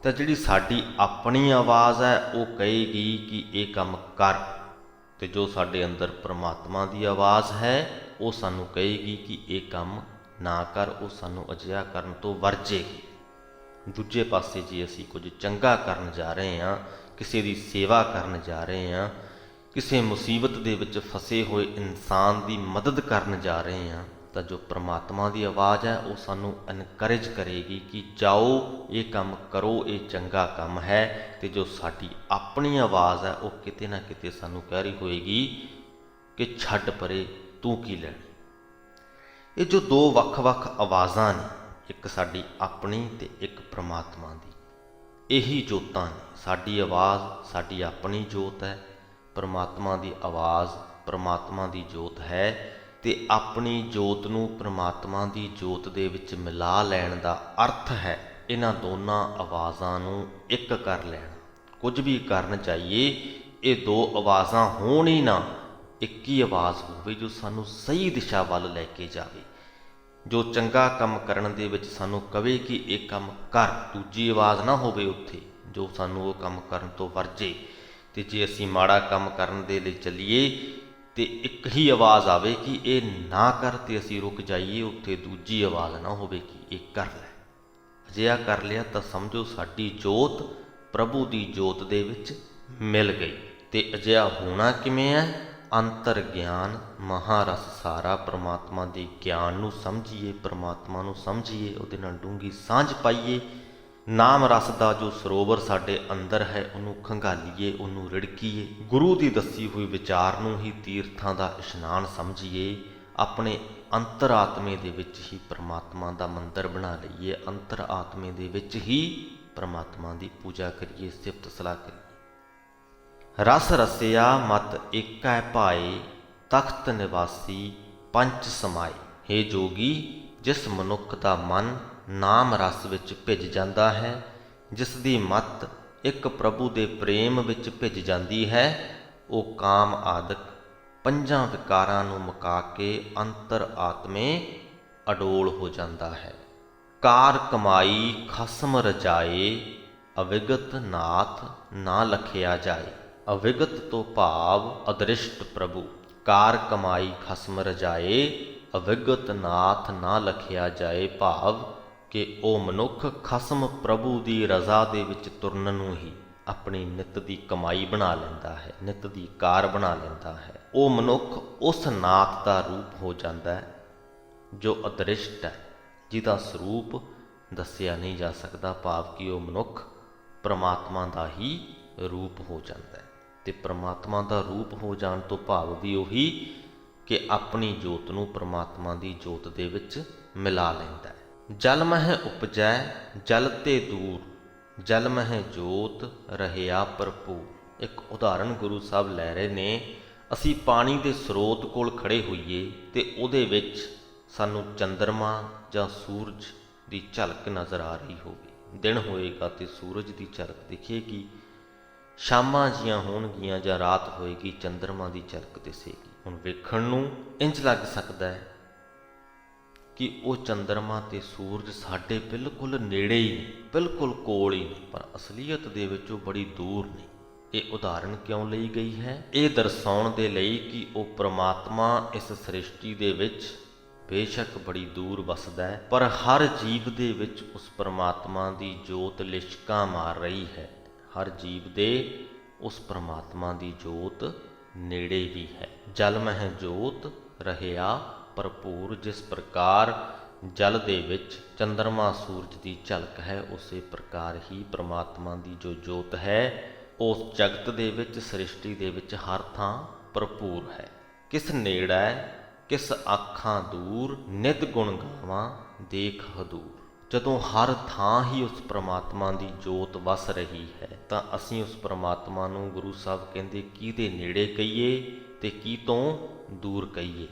ਤਾਂ ਜਿਹੜੀ ਸਾਡੀ ਆਪਣੀ ਆਵਾਜ਼ ਹੈ ਉਹ ਕਹੇਗੀ ਕਿ ਇਹ ਕੰਮ ਕਰ, ਤੇ ਜੋ ਸਾਡੇ ਅੰਦਰ ਪ੍ਰਮਾਤਮਾ ਦੀ ਆਵਾਜ਼ ਹੈ ਉਹ ਸਾਨੂੰ ਕਹੇਗੀ ਕਿ ਇਹ ਕੰਮ ਨਾ ਕਰ, ਉਹ ਸਾਨੂੰ ਅਜਿਹਾ ਕਰਨ ਤੋਂ ਵਰਜੇਗੀ। ਦੂਜੇ ਪਾਸੇ ਜੇ ਅਸੀਂ ਕੁਝ ਚੰਗਾ ਕਰਨ ਜਾ ਰਹੇ ਹਾਂ, ਕਿਸੇ ਦੀ ਸੇਵਾ ਕਰਨ ਜਾ ਰਹੇ ਹਾਂ, ਕਿਸੇ ਮੁਸੀਬਤ ਦੇ ਵਿੱਚ ਫਸੇ ਹੋਏ ਇਨਸਾਨ ਦੀ ਮਦਦ ਕਰਨ ਜਾ ਰਹੇ ਹਾਂ, ਤਾਂ ਜੋ ਪ੍ਰਮਾਤਮਾ ਦੀ ਆਵਾਜ਼ ਹੈ ਉਹ ਸਾਨੂੰ ਐਨਕਰੇਜ ਕਰੇਗੀ ਕਿ ਜਾਓ ਇਹ ਕੰਮ ਕਰੋ, ਇਹ ਚੰਗਾ ਕੰਮ ਹੈ। ਅਤੇ ਜੋ ਸਾਡੀ ਆਪਣੀ ਆਵਾਜ਼ ਹੈ ਉਹ ਕਿਤੇ ਨਾ ਕਿਤੇ ਸਾਨੂੰ ਕਹਿ ਰਹੀ ਹੋਏਗੀ ਕਿ ਛੱਡ ਪਰੇ, ਤੂੰ ਕੀ ਲੈਣਾ। ਇਹ ਜੋ ਦੋ ਵੱਖ-ਵੱਖ ਆਵਾਜ਼ਾਂ ਨੇ, ਇੱਕ ਸਾਡੀ ਆਪਣੀ ਅਤੇ ਇੱਕ ਪ੍ਰਮਾਤਮਾ ਦੀ, ਇਹੀ ਜੋਤਾਂ ਨੇ। ਸਾਡੀ ਆਵਾਜ਼ ਸਾਡੀ ਆਪਣੀ ਜੋਤ ਹੈ, ਪ੍ਰਮਾਤਮਾ ਦੀ ਆਵਾਜ਼ ਪ੍ਰਮਾਤਮਾ ਦੀ ਜੋਤ ਹੈ। ਅਤੇ ਆਪਣੀ ਜੋਤ ਨੂੰ ਪ੍ਰਮਾਤਮਾ ਦੀ ਜੋਤ ਦੇ ਵਿੱਚ ਮਿਲਾ ਲੈਣ ਦਾ ਅਰਥ ਹੈ ਇਹਨਾਂ ਦੋਨਾਂ ਆਵਾਜ਼ਾਂ ਨੂੰ ਇੱਕ ਕਰ ਲੈਣਾ। ਕੁਝ ਵੀ ਕਰਨ ਚਾਹੀਏ, ਇਹ ਦੋ ਆਵਾਜ਼ਾਂ ਹੋਣ ਹੀ ਨਾ, ਇੱਕ ਹੀ ਆਵਾਜ਼ ਹੋਵੇ ਜੋ ਸਾਨੂੰ ਸਹੀ ਦਿਸ਼ਾ ਵੱਲ ਲੈ ਕੇ ਜਾਵੇ, ਜੋ ਚੰਗਾ ਕੰਮ ਕਰਨ ਦੇ ਵਿੱਚ ਸਾਨੂੰ ਕਵੇ ਕਿ ਇਹ ਕੰਮ ਕਰ। ਦੂਜੀ ਆਵਾਜ਼ ਨਾ ਹੋਵੇ ਉੱਥੇ ਜੋ ਸਾਨੂੰ ਉਹ ਕੰਮ ਕਰਨ ਤੋਂ ਵਰਜੇ। ਅਤੇ ਜੇ ਅਸੀਂ ਮਾੜਾ ਕੰਮ ਕਰਨ ਦੇ ਲਈ ਚੱਲੀਏ ਅਤੇ ਇੱਕ ਹੀ ਆਵਾਜ਼ ਆਵੇ ਕਿ ਇਹ ਨਾ ਕਰ, ਅਤੇ ਅਸੀਂ ਰੁਕ ਜਾਈਏ, ਉੱਥੇ ਦੂਜੀ ਆਵਾਜ਼ ਨਾ ਹੋਵੇ ਕਿ ਇਹ ਕਰ ਲੈ। ਅਜਿਹਾ ਕਰ ਲਿਆ ਤਾਂ ਸਮਝੋ ਸਾਡੀ ਜੋਤ ਪ੍ਰਭੂ ਦੀ ਜੋਤ ਦੇ ਵਿੱਚ ਮਿਲ ਗਈ। ਅਤੇ ਅਜਿਹਾ ਹੋਣਾ ਕਿਵੇਂ ਹੈ? ਅੰਤਰ ਗਿਆਨ ਮਹਾਰਸ ਸਾਰਾ, ਪ੍ਰਮਾਤਮਾ ਦੇ ਗਿਆਨ ਨੂੰ ਸਮਝੀਏ, ਪ੍ਰਮਾਤਮਾ ਨੂੰ ਸਮਝੀਏ, ਉਹਦੇ ਨਾਲ ਡੂੰਘੀ ਸਾਂਝ ਪਾਈਏ। ਨਾਮ ਰਸ ਦਾ ਜੋ ਸਰੋਵਰ ਸਾਡੇ ਅੰਦਰ ਹੈ ਉਹਨੂੰ ਖੰਗਾਲੀਏ, ਉਹਨੂੰ ਰਿੜਕੀਏ। ਗੁਰੂ ਦੀ ਦੱਸੀ ਹੋਈ ਵਿਚਾਰ ਨੂੰ ਹੀ ਤੀਰਥਾਂ ਦਾ ਇਸ਼ਨਾਨ ਸਮਝੀਏ। ਆਪਣੇ ਅੰਤਰ ਆਤਮੇ ਦੇ ਵਿੱਚ ਹੀ ਪ੍ਰਮਾਤਮਾ ਦਾ ਮੰਦਰ ਬਣਾ ਲਈਏ, ਅੰਤਰ ਆਤਮੇ ਦੇ ਵਿੱਚ ਹੀ ਪ੍ਰਮਾਤਮਾ ਦੀ ਪੂਜਾ ਕਰੀਏ, ਸਿਫਤ ਸਲਾਹ ਕਰੀਏ। ਰਸ ਰਸਿਆ ਮਤ ਏਕੈ ਭਾਏ, ਤਖਤ ਨਿਵਾਸੀ ਪੰਚ ਸਮਾਏ। ਹੇ ਜੋਗੀ, ਜਿਸ ਮਨੁੱਖ ਦਾ ਮਨ ਨਾਮ ਰਸ ਵਿੱਚ ਭਿੱਜ ਜਾਂਦਾ ਹੈ, ਜਿਸ ਦੀ ਮਤ ਇੱਕ ਪ੍ਰਭੂ ਦੇ ਪ੍ਰੇਮ ਵਿੱਚ ਭਿੱਜ ਜਾਂਦੀ ਹੈ, ਉਹ ਕਾਮ ਆਦਿਕ ਪੰਜਾਂ ਵਿਕਾਰਾਂ ਨੂੰ ਮੁਕਾ ਕੇ ਅੰਤਰ ਆਤਮੇ ਅਡੋਲ ਹੋ ਜਾਂਦਾ ਹੈ। ਕਾਰ ਕਮਾਈ ਖਸਮ ਰਜਾਏ, ਅਵਿਗਤ ਨਾਥ ਨਾ ਲਖਿਆ ਜਾਏ। ਅਵਿਗਤ ਤੋਂ ਭਾਵ ਅਦ੍ਰਿਸ਼ਟ ਪ੍ਰਭੂ। ਕਾਰ ਕਮਾਈ ਖਸਮ ਰਜਾਏ, ਅਵਿਗਤ ਨਾਥ ਨਾ ਲਖਿਆ ਜਾਏ, ਭਾਵ ਕਿ ਉਹ ਮਨੁੱਖ ਖਸਮ ਪ੍ਰਭੂ ਦੀ ਰਜ਼ਾ ਦੇ ਵਿੱਚ ਤੁਰਨ ਨੂੰ ਹੀ ਆਪਣੀ ਨਿੱਤ ਦੀ ਕਮਾਈ ਬਣਾ ਲੈਂਦਾ ਹੈ, ਨਿੱਤ ਦੀ ਕਾਰ ਬਣਾ ਲੈਂਦਾ ਹੈ। ਉਹ ਮਨੁੱਖ ਉਸ ਨਾਥ ਦਾ ਰੂਪ ਹੋ ਜਾਂਦਾ ਹੈ ਜੋ ਅਦ੍ਰਿਸ਼ਟ ਹੈ, ਜਿਹਦਾ ਸਰੂਪ ਦੱਸਿਆ ਨਹੀਂ ਜਾ ਸਕਦਾ, ਭਾਵ ਕਿ ਉਹ ਮਨੁੱਖ ਪ੍ਰਮਾਤਮਾ ਦਾ ਹੀ ਰੂਪ ਹੋ ਜਾਂਦਾ ਹੈ। ਅਤੇ ਪ੍ਰਮਾਤਮਾ ਦਾ ਰੂਪ ਹੋ ਜਾਣ ਤੋਂ ਭਾਵ ਵੀ ਉਹੀ ਕਿ ਆਪਣੀ ਜੋਤ ਨੂੰ ਪ੍ਰਮਾਤਮਾ ਦੀ ਜੋਤ ਦੇ ਵਿੱਚ ਮਿਲਾ ਲੈਂਦਾ ਹੈ। ਜਲ ਮਹਿ ਉਪਜੈ ਜਲ ਤੇ ਦੂਰ, ਜਲ ਮਹਿ ਜੋਤ ਰਹਿਆ ਭਰਪੂਰ। ਇੱਕ ਉਦਾਹਰਣ ਗੁਰੂ ਸਾਹਿਬ ਲੈ ਰਹੇ ਨੇ। ਅਸੀਂ ਪਾਣੀ ਦੇ ਸਰੋਤ ਕੋਲ ਖੜੇ ਹੋਈਏ ਅਤੇ ਉਹਦੇ ਵਿੱਚ ਸਾਨੂੰ ਚੰਦਰਮਾ ਜਾਂ ਸੂਰਜ ਦੀ ਝਲਕ ਨਜ਼ਰ ਆ ਰਹੀ ਹੋਵੇ। ਦਿਨ ਹੋਏਗਾ ਅਤੇ ਸੂਰਜ ਦੀ ਝਲਕ ਦਿਖੇਗੀ, ਸ਼ਾਮਾਂ ਜੀਆਂ ਹੋਣਗੀਆਂ ਜਾਂ ਰਾਤ ਹੋਏਗੀ, ਚੰਦਰਮਾ ਦੀ ਝਲਕ ਦਿਸੇਗੀ। ਹੁਣ ਵੇਖਣ ਨੂੰ ਇੰਝ ਲੱਗ ਸਕਦਾ ਹੈ ਕਿ ਉਹ ਚੰਦਰਮਾ ਅਤੇ ਸੂਰਜ ਸਾਡੇ ਬਿਲਕੁਲ ਨੇੜੇ ਹੀ ਨੇ, ਬਿਲਕੁਲ ਕੋਲ ਹੀ ਨੇ, ਪਰ ਅਸਲੀਅਤ ਦੇ ਵਿੱਚ ਉਹ ਬੜੀ ਦੂਰ ਨੇ। ਇਹ ਉਦਾਹਰਣ ਕਿਉਂ ਲਈ ਗਈ ਹੈ? ਇਹ ਦਰਸਾਉਣ ਦੇ ਲਈ ਕਿ ਉਹ ਪ੍ਰਮਾਤਮਾ ਇਸ ਸ੍ਰਿਸ਼ਟੀ ਦੇ ਵਿੱਚ ਬੇਸ਼ੱਕ ਬੜੀ ਦੂਰ ਵਸਦਾ ਹੈ, ਪਰ ਹਰ ਜੀਵ ਦੇ ਵਿੱਚ ਉਸ ਪ੍ਰਮਾਤਮਾ ਦੀ ਜੋਤ ਲਿਸ਼ਕਾਂ ਮਾਰ ਰਹੀ ਹੈ। ਹਰ ਜੀਵ ਦੇ ਉਸ ਪ੍ਰਮਾਤਮਾ ਦੀ ਜੋਤ ਨੇੜੇ ਵੀ ਹੈ। ਜਲ ਮਹਿ ਜੋਤ ਰਹਿਆ ਭਰਪੂਰ। ਜਿਸ ਪ੍ਰਕਾਰ ਜਲ ਦੇ ਵਿੱਚ ਚੰਦਰਮਾ ਸੂਰਜ ਦੀ ਝਲਕ ਹੈ, ਉਸੇ ਪ੍ਰਕਾਰ ਹੀ ਪ੍ਰਮਾਤਮਾ ਦੀ ਜੋ ਜੋਤ ਹੈ ਉਸ ਜਗਤ ਦੇ ਵਿੱਚ, ਸ੍ਰਿਸ਼ਟੀ ਦੇ ਵਿੱਚ ਹਰ ਥਾਂ ਭਰਪੂਰ ਹੈ। ਕਿਸ ਨੇੜੈ ਕਿਸ ਆਖਾਂ ਦੂਰ, ਨਿਤ ਗੁਣ ਗਾਵਾਂ ਦੇਖ ਹਦੂਰ। ਜਦੋਂ ਹਰ ਥਾਂ ਹੀ ਉਸ ਪ੍ਰਮਾਤਮਾ ਦੀ ਜੋਤ ਵਸ ਰਹੀ ਹੈ ਤਾਂ ਅਸੀਂ ਉਸ ਪ੍ਰਮਾਤਮਾ ਨੂੰ, ਗੁਰੂ ਸਾਹਿਬ ਕਹਿੰਦੇ, ਕਿਹਦੇ ਨੇੜੇ ਕਹੀਏ ਅਤੇ ਕੀ ਤੋਂ ਦੂਰ ਕਹੀਏ।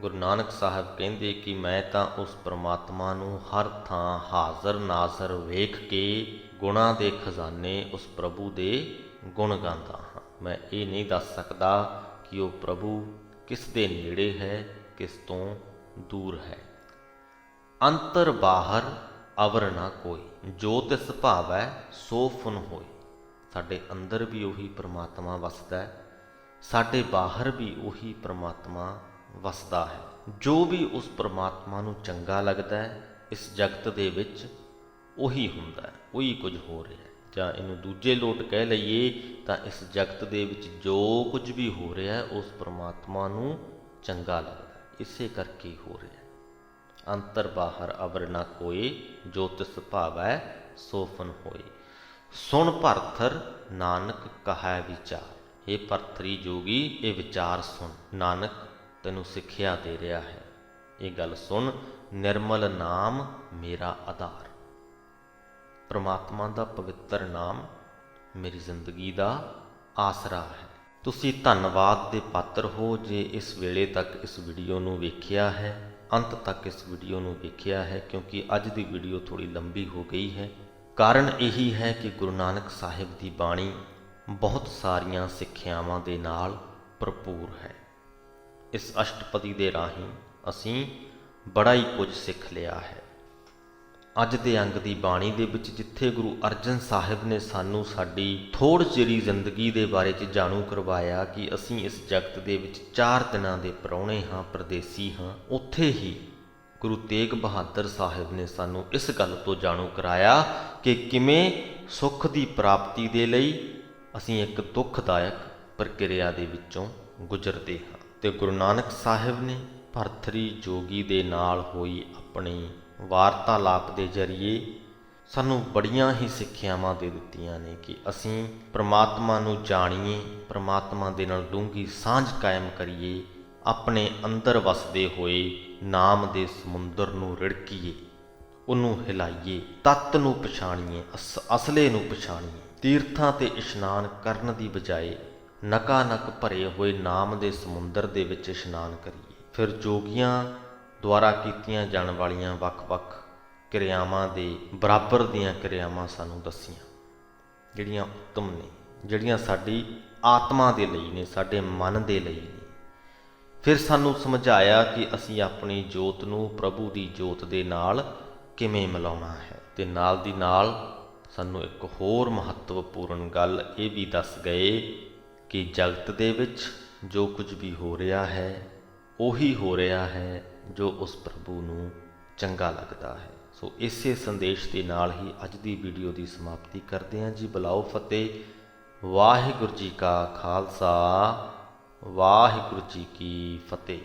ਗੁਰੂ ਨਾਨਕ ਸਾਹਿਬ ਕਹਿੰਦੇ ਕਿ ਮੈਂ ਤਾਂ ਉਸ ਪ੍ਰਮਾਤਮਾ ਨੂੰ ਹਰ ਥਾਂ ਹਾਜ਼ਰ ਨਾਜ਼ਰ ਵੇਖ ਕੇ ਗੁਣਾਂ ਦੇ ਖਜ਼ਾਨੇ ਉਸ ਪ੍ਰਭੂ ਦੇ ਗੁਣ ਗਾਉਂਦਾ ਹਾਂ। ਮੈਂ ਇਹ ਨਹੀਂ ਦੱਸ ਸਕਦਾ ਕਿ ਉਹ ਪ੍ਰਭੂ ਕਿਸ ਦੇ ਨੇੜੇ ਹੈ, ਕਿਸ ਤੋਂ ਦੂਰ ਹੈ। ਅੰਤਰ ਬਾਹਰ ਅਵਰ ਨਾ ਕੋਈ, ਜੋ ਤਿਸ ਭਾਵੈ ਸੋ ਫੁਨ ਹੋਏ। ਸਾਡੇ ਅੰਦਰ ਵੀ ਉਹੀ ਪ੍ਰਮਾਤਮਾ ਵਸਦਾ ਹੈ, ਸਾਡੇ ਬਾਹਰ ਵੀ ਉਹੀ ਪ੍ਰਮਾਤਮਾ ਵਸਦਾ ਹੈ। ਜੋ ਵੀ ਉਸ ਪ੍ਰਮਾਤਮਾ ਨੂੰ ਚੰਗਾ ਲੱਗਦਾ ਹੈ ਇਸ ਜਗਤ ਦੇ ਵਿੱਚ ਉਹੀ ਹੁੰਦਾ ਹੈ, ਉਹੀ ਕੁਝ ਹੋ ਰਿਹਾ ਹੈ। ਜਾਂ ਇਹਨੂੰ ਦੂਜੇ ਲੋਟ ਕਹਿ ਲਈਏ ਤਾਂ ਇਸ ਜਗਤ ਦੇ ਵਿੱਚ ਜੋ ਕੁਝ ਵੀ ਹੋ ਰਿਹਾ ਹੈ ਉਸ ਪ੍ਰਮਾਤਮਾ ਨੂੰ ਚੰਗਾ ਲੱਗਦਾ ਹੈ, ਇਸੇ ਕਰਕੇ ਹੀ ਹੋ ਰਿਹਾ ਹੈ। ਅੰਤਰ ਬਾਹਰ ਅਵਰ ਨਾ ਕੋਏ, ਜੋ ਤਿਸ ਭਾਵੈ ਸੋ ਫਨ ਹੋਏ। ਸੁਣ ਭਰਥਰ ਨਾਨਕ ਕਹੈ ਵਿਚਾਰ। ਇਹ ਭਰਥਰੀ ਜੋਗੀ ਇਹ ਵਿਚਾਰ ਸੁਣ, ਨਾਨਕ ਤੈਨੂੰ ਸਿੱਖਿਆ ਦੇ ਰਿਹਾ ਹੈ। ਇਹ ਗੱਲ ਸੁਣ, ਨਿਰਮਲ ਨਾਮ ਮੇਰਾ ਆਧਾਰ। ਪ੍ਰਮਾਤਮਾ ਦਾ ਪਵਿੱਤਰ ਨਾਮ ਮੇਰੀ ਜ਼ਿੰਦਗੀ ਦਾ ਆਸਰਾ ਹੈ। ਤੁਸੀਂ ਧੰਨਵਾਦ ਦੇ ਪਾਤਰ ਹੋ ਜੇ ਇਸ ਵੇਲੇ ਤੱਕ ਇਸ ਵੀਡੀਓ ਨੂੰ ਵੇਖਿਆ ਹੈ, ਅੰਤ ਤੱਕ ਇਸ ਵੀਡੀਓ ਨੂੰ ਵੇਖਿਆ ਹੈ, ਕਿਉਂਕਿ ਅੱਜ ਦੀ ਵੀਡੀਓ ਥੋੜੀ ਲੰਬੀ ਹੋ ਗਈ ਹੈ। ਕਾਰਨ ਇਹੀ ਹੈ ਕਿ ਗੁਰੂ ਨਾਨਕ ਸਾਹਿਬ ਦੀ ਬਾਣੀ ਬਹੁਤ ਸਾਰੀਆਂ ਸਿੱਖਿਆਵਾਂ ਦੇ ਨਾਲ ਭਰਪੂਰ ਹੈ। ਇਸ ਅਸ਼ਟਪਦੀ ਦੇ ਰਾਹੀਂ ਅਸੀਂ ਬੜਾ ਹੀ ਕੁਝ ਸਿੱਖ ਲਿਆ ਹੈ। ਅੱਜ ਦੇ ਅੰਗ ਦੀ ਬਾਣੀ ਦੇ ਵਿੱਚ ਜਿੱਥੇ ਗੁਰੂ ਅਰਜਨ ਸਾਹਿਬ ਨੇ ਸਾਨੂੰ ਸਾਡੀ ਥੋੜ੍ਹੀ ਜਿਹੀ ਜ਼ਿੰਦਗੀ ਦੇ ਬਾਰੇ 'ਚ ਜਾਣੂ ਕਰਵਾਇਆ ਕਿ ਅਸੀਂ ਇਸ ਜਗਤ ਦੇ ਵਿੱਚ 4 ਦਿਨਾਂ ਦੇ ਪ੍ਰਾਹੁਣੇ ਹਾਂ, ਪਰਦੇਸੀ ਹਾਂ, ਉੱਥੇ ਹੀ ਗੁਰੂ ਤੇਗ ਬਹਾਦਰ ਸਾਹਿਬ ਨੇ ਸਾਨੂੰ ਇਸ ਗੱਲ ਤੋਂ ਜਾਣੂ ਕਰਾਇਆ ਕਿ ਕਿਵੇਂ ਸੁੱਖ ਦੀ ਪ੍ਰਾਪਤੀ ਦੇ ਲਈ ਅਸੀਂ ਇੱਕ ਦੁੱਖਦਾਇਕ ਪ੍ਰਕਿਰਿਆ ਦੇ ਵਿੱਚੋਂ ਗੁਜ਼ਰਦੇ ਹਾਂ। ਤੇ ਗੁਰੂ ਨਾਨਕ ਸਾਹਿਬ ਨੇ ਭਰਥਰੀ ਜੋਗੀ ਦੇ ਨਾਲ ਹੋਈ ਆਪਣੀ ਵਾਰਤਾਲਾਪ ਦੇ ਜ਼ਰੀਏ ਸਾਨੂੰ ਬੜੀਆਂ ਹੀ ਸਿੱਖਿਆਵਾਂ ਦੇ ਦਿੱਤੀਆਂ ਨੇ ਕਿ ਅਸੀਂ ਪ੍ਰਮਾਤਮਾ ਨੂੰ ਜਾਣੀਏ, ਪ੍ਰਮਾਤਮਾ ਦੇ ਨਾਲ ਡੂੰਘੀ ਸਾਂਝ ਕਾਇਮ ਕਰੀਏ, ਆਪਣੇ ਅੰਦਰ ਵਸਦੇ ਹੋਏ ਨਾਮ ਦੇ ਸਮੁੰਦਰ ਨੂੰ ਰਿੜਕੀਏ, ਉਹਨੂੰ ਹਿਲਾਈਏ, ਤੱਤ ਨੂੰ ਪਛਾਣੀਏ, ਅਸਲੇ ਨੂੰ ਪਛਾਣੀਏ। ਤੀਰਥਾਂ 'ਤੇ ਇਸ਼ਨਾਨ ਕਰਨ ਦੀ ਬਜਾਏ ਨਕਾ ਨਕ ਭਰੇ ਹੋਏ ਨਾਮ ਦੇ ਸਮੁੰਦਰ ਦੇ ਵਿੱਚ ਇਸ਼ਨਾਨ ਕਰੀਏ। ਫਿਰ ਜੋਗੀਆਂ ਦੁਆਰਾ ਕੀਤੀਆਂ ਜਾਣ ਵਾਲੀਆਂ ਵੱਖ-ਵੱਖ ਕਿਰਿਆਵਾਂ ਦੇ ਬਰਾਬਰ ਦੀਆਂ ਕਿਰਿਆਵਾਂ ਸਾਨੂੰ ਦੱਸੀਆਂ, ਜਿਹੜੀਆਂ ਉੱਤਮ ਨੇ, ਜਿਹੜੀਆਂ ਸਾਡੀ ਆਤਮਾ ਦੇ ਲਈ ਨੇ, ਸਾਡੇ ਮਨ ਦੇ ਲਈ ਨੇ। ਫਿਰ ਸਾਨੂੰ ਸਮਝਾਇਆ ਕਿ ਅਸੀਂ ਆਪਣੀ ਜੋਤ ਨੂੰ ਪ੍ਰਭੂ ਦੀ ਜੋਤ ਦੇ ਨਾਲ ਕਿਵੇਂ ਮਿਲਾਉਣਾ ਹੈ। ਤੇ ਨਾਲ ਦੀ ਨਾਲ ਸਾਨੂੰ ਇੱਕ ਹੋਰ ਮਹੱਤਵਪੂਰਨ ਗੱਲ ਇਹ ਵੀ ਦੱਸ ਗਏ ਕਿ ਜਗਤ ਦੇ ਵਿੱਚ ਜੋ ਕੁਝ ਵੀ ਹੋ ਰਿਹਾ ਹੈ ਉਹੀ ਹੋ ਰਿਹਾ ਹੈ ਜੋ ਉਸ ਪ੍ਰਭੂ ਨੂੰ ਚੰਗਾ ਲੱਗਦਾ ਹੈ। ਸੋ ਇਸੇ ਸੰਦੇਸ਼ ਦੇ ਨਾਲ ਹੀ ਅੱਜ ਦੀ ਵੀਡੀਓ ਦੀ ਸਮਾਪਤੀ ਕਰਦੇ ਹਾਂ ਜੀ। ਬੁਲਾਓ ਫਤਿਹ। ਵਾਹਿਗੁਰੂ ਜੀ ਕਾ ਖਾਲਸਾ, ਵਾਹਿਗੁਰੂ ਜੀ ਕੀ ਫਤਿਹ।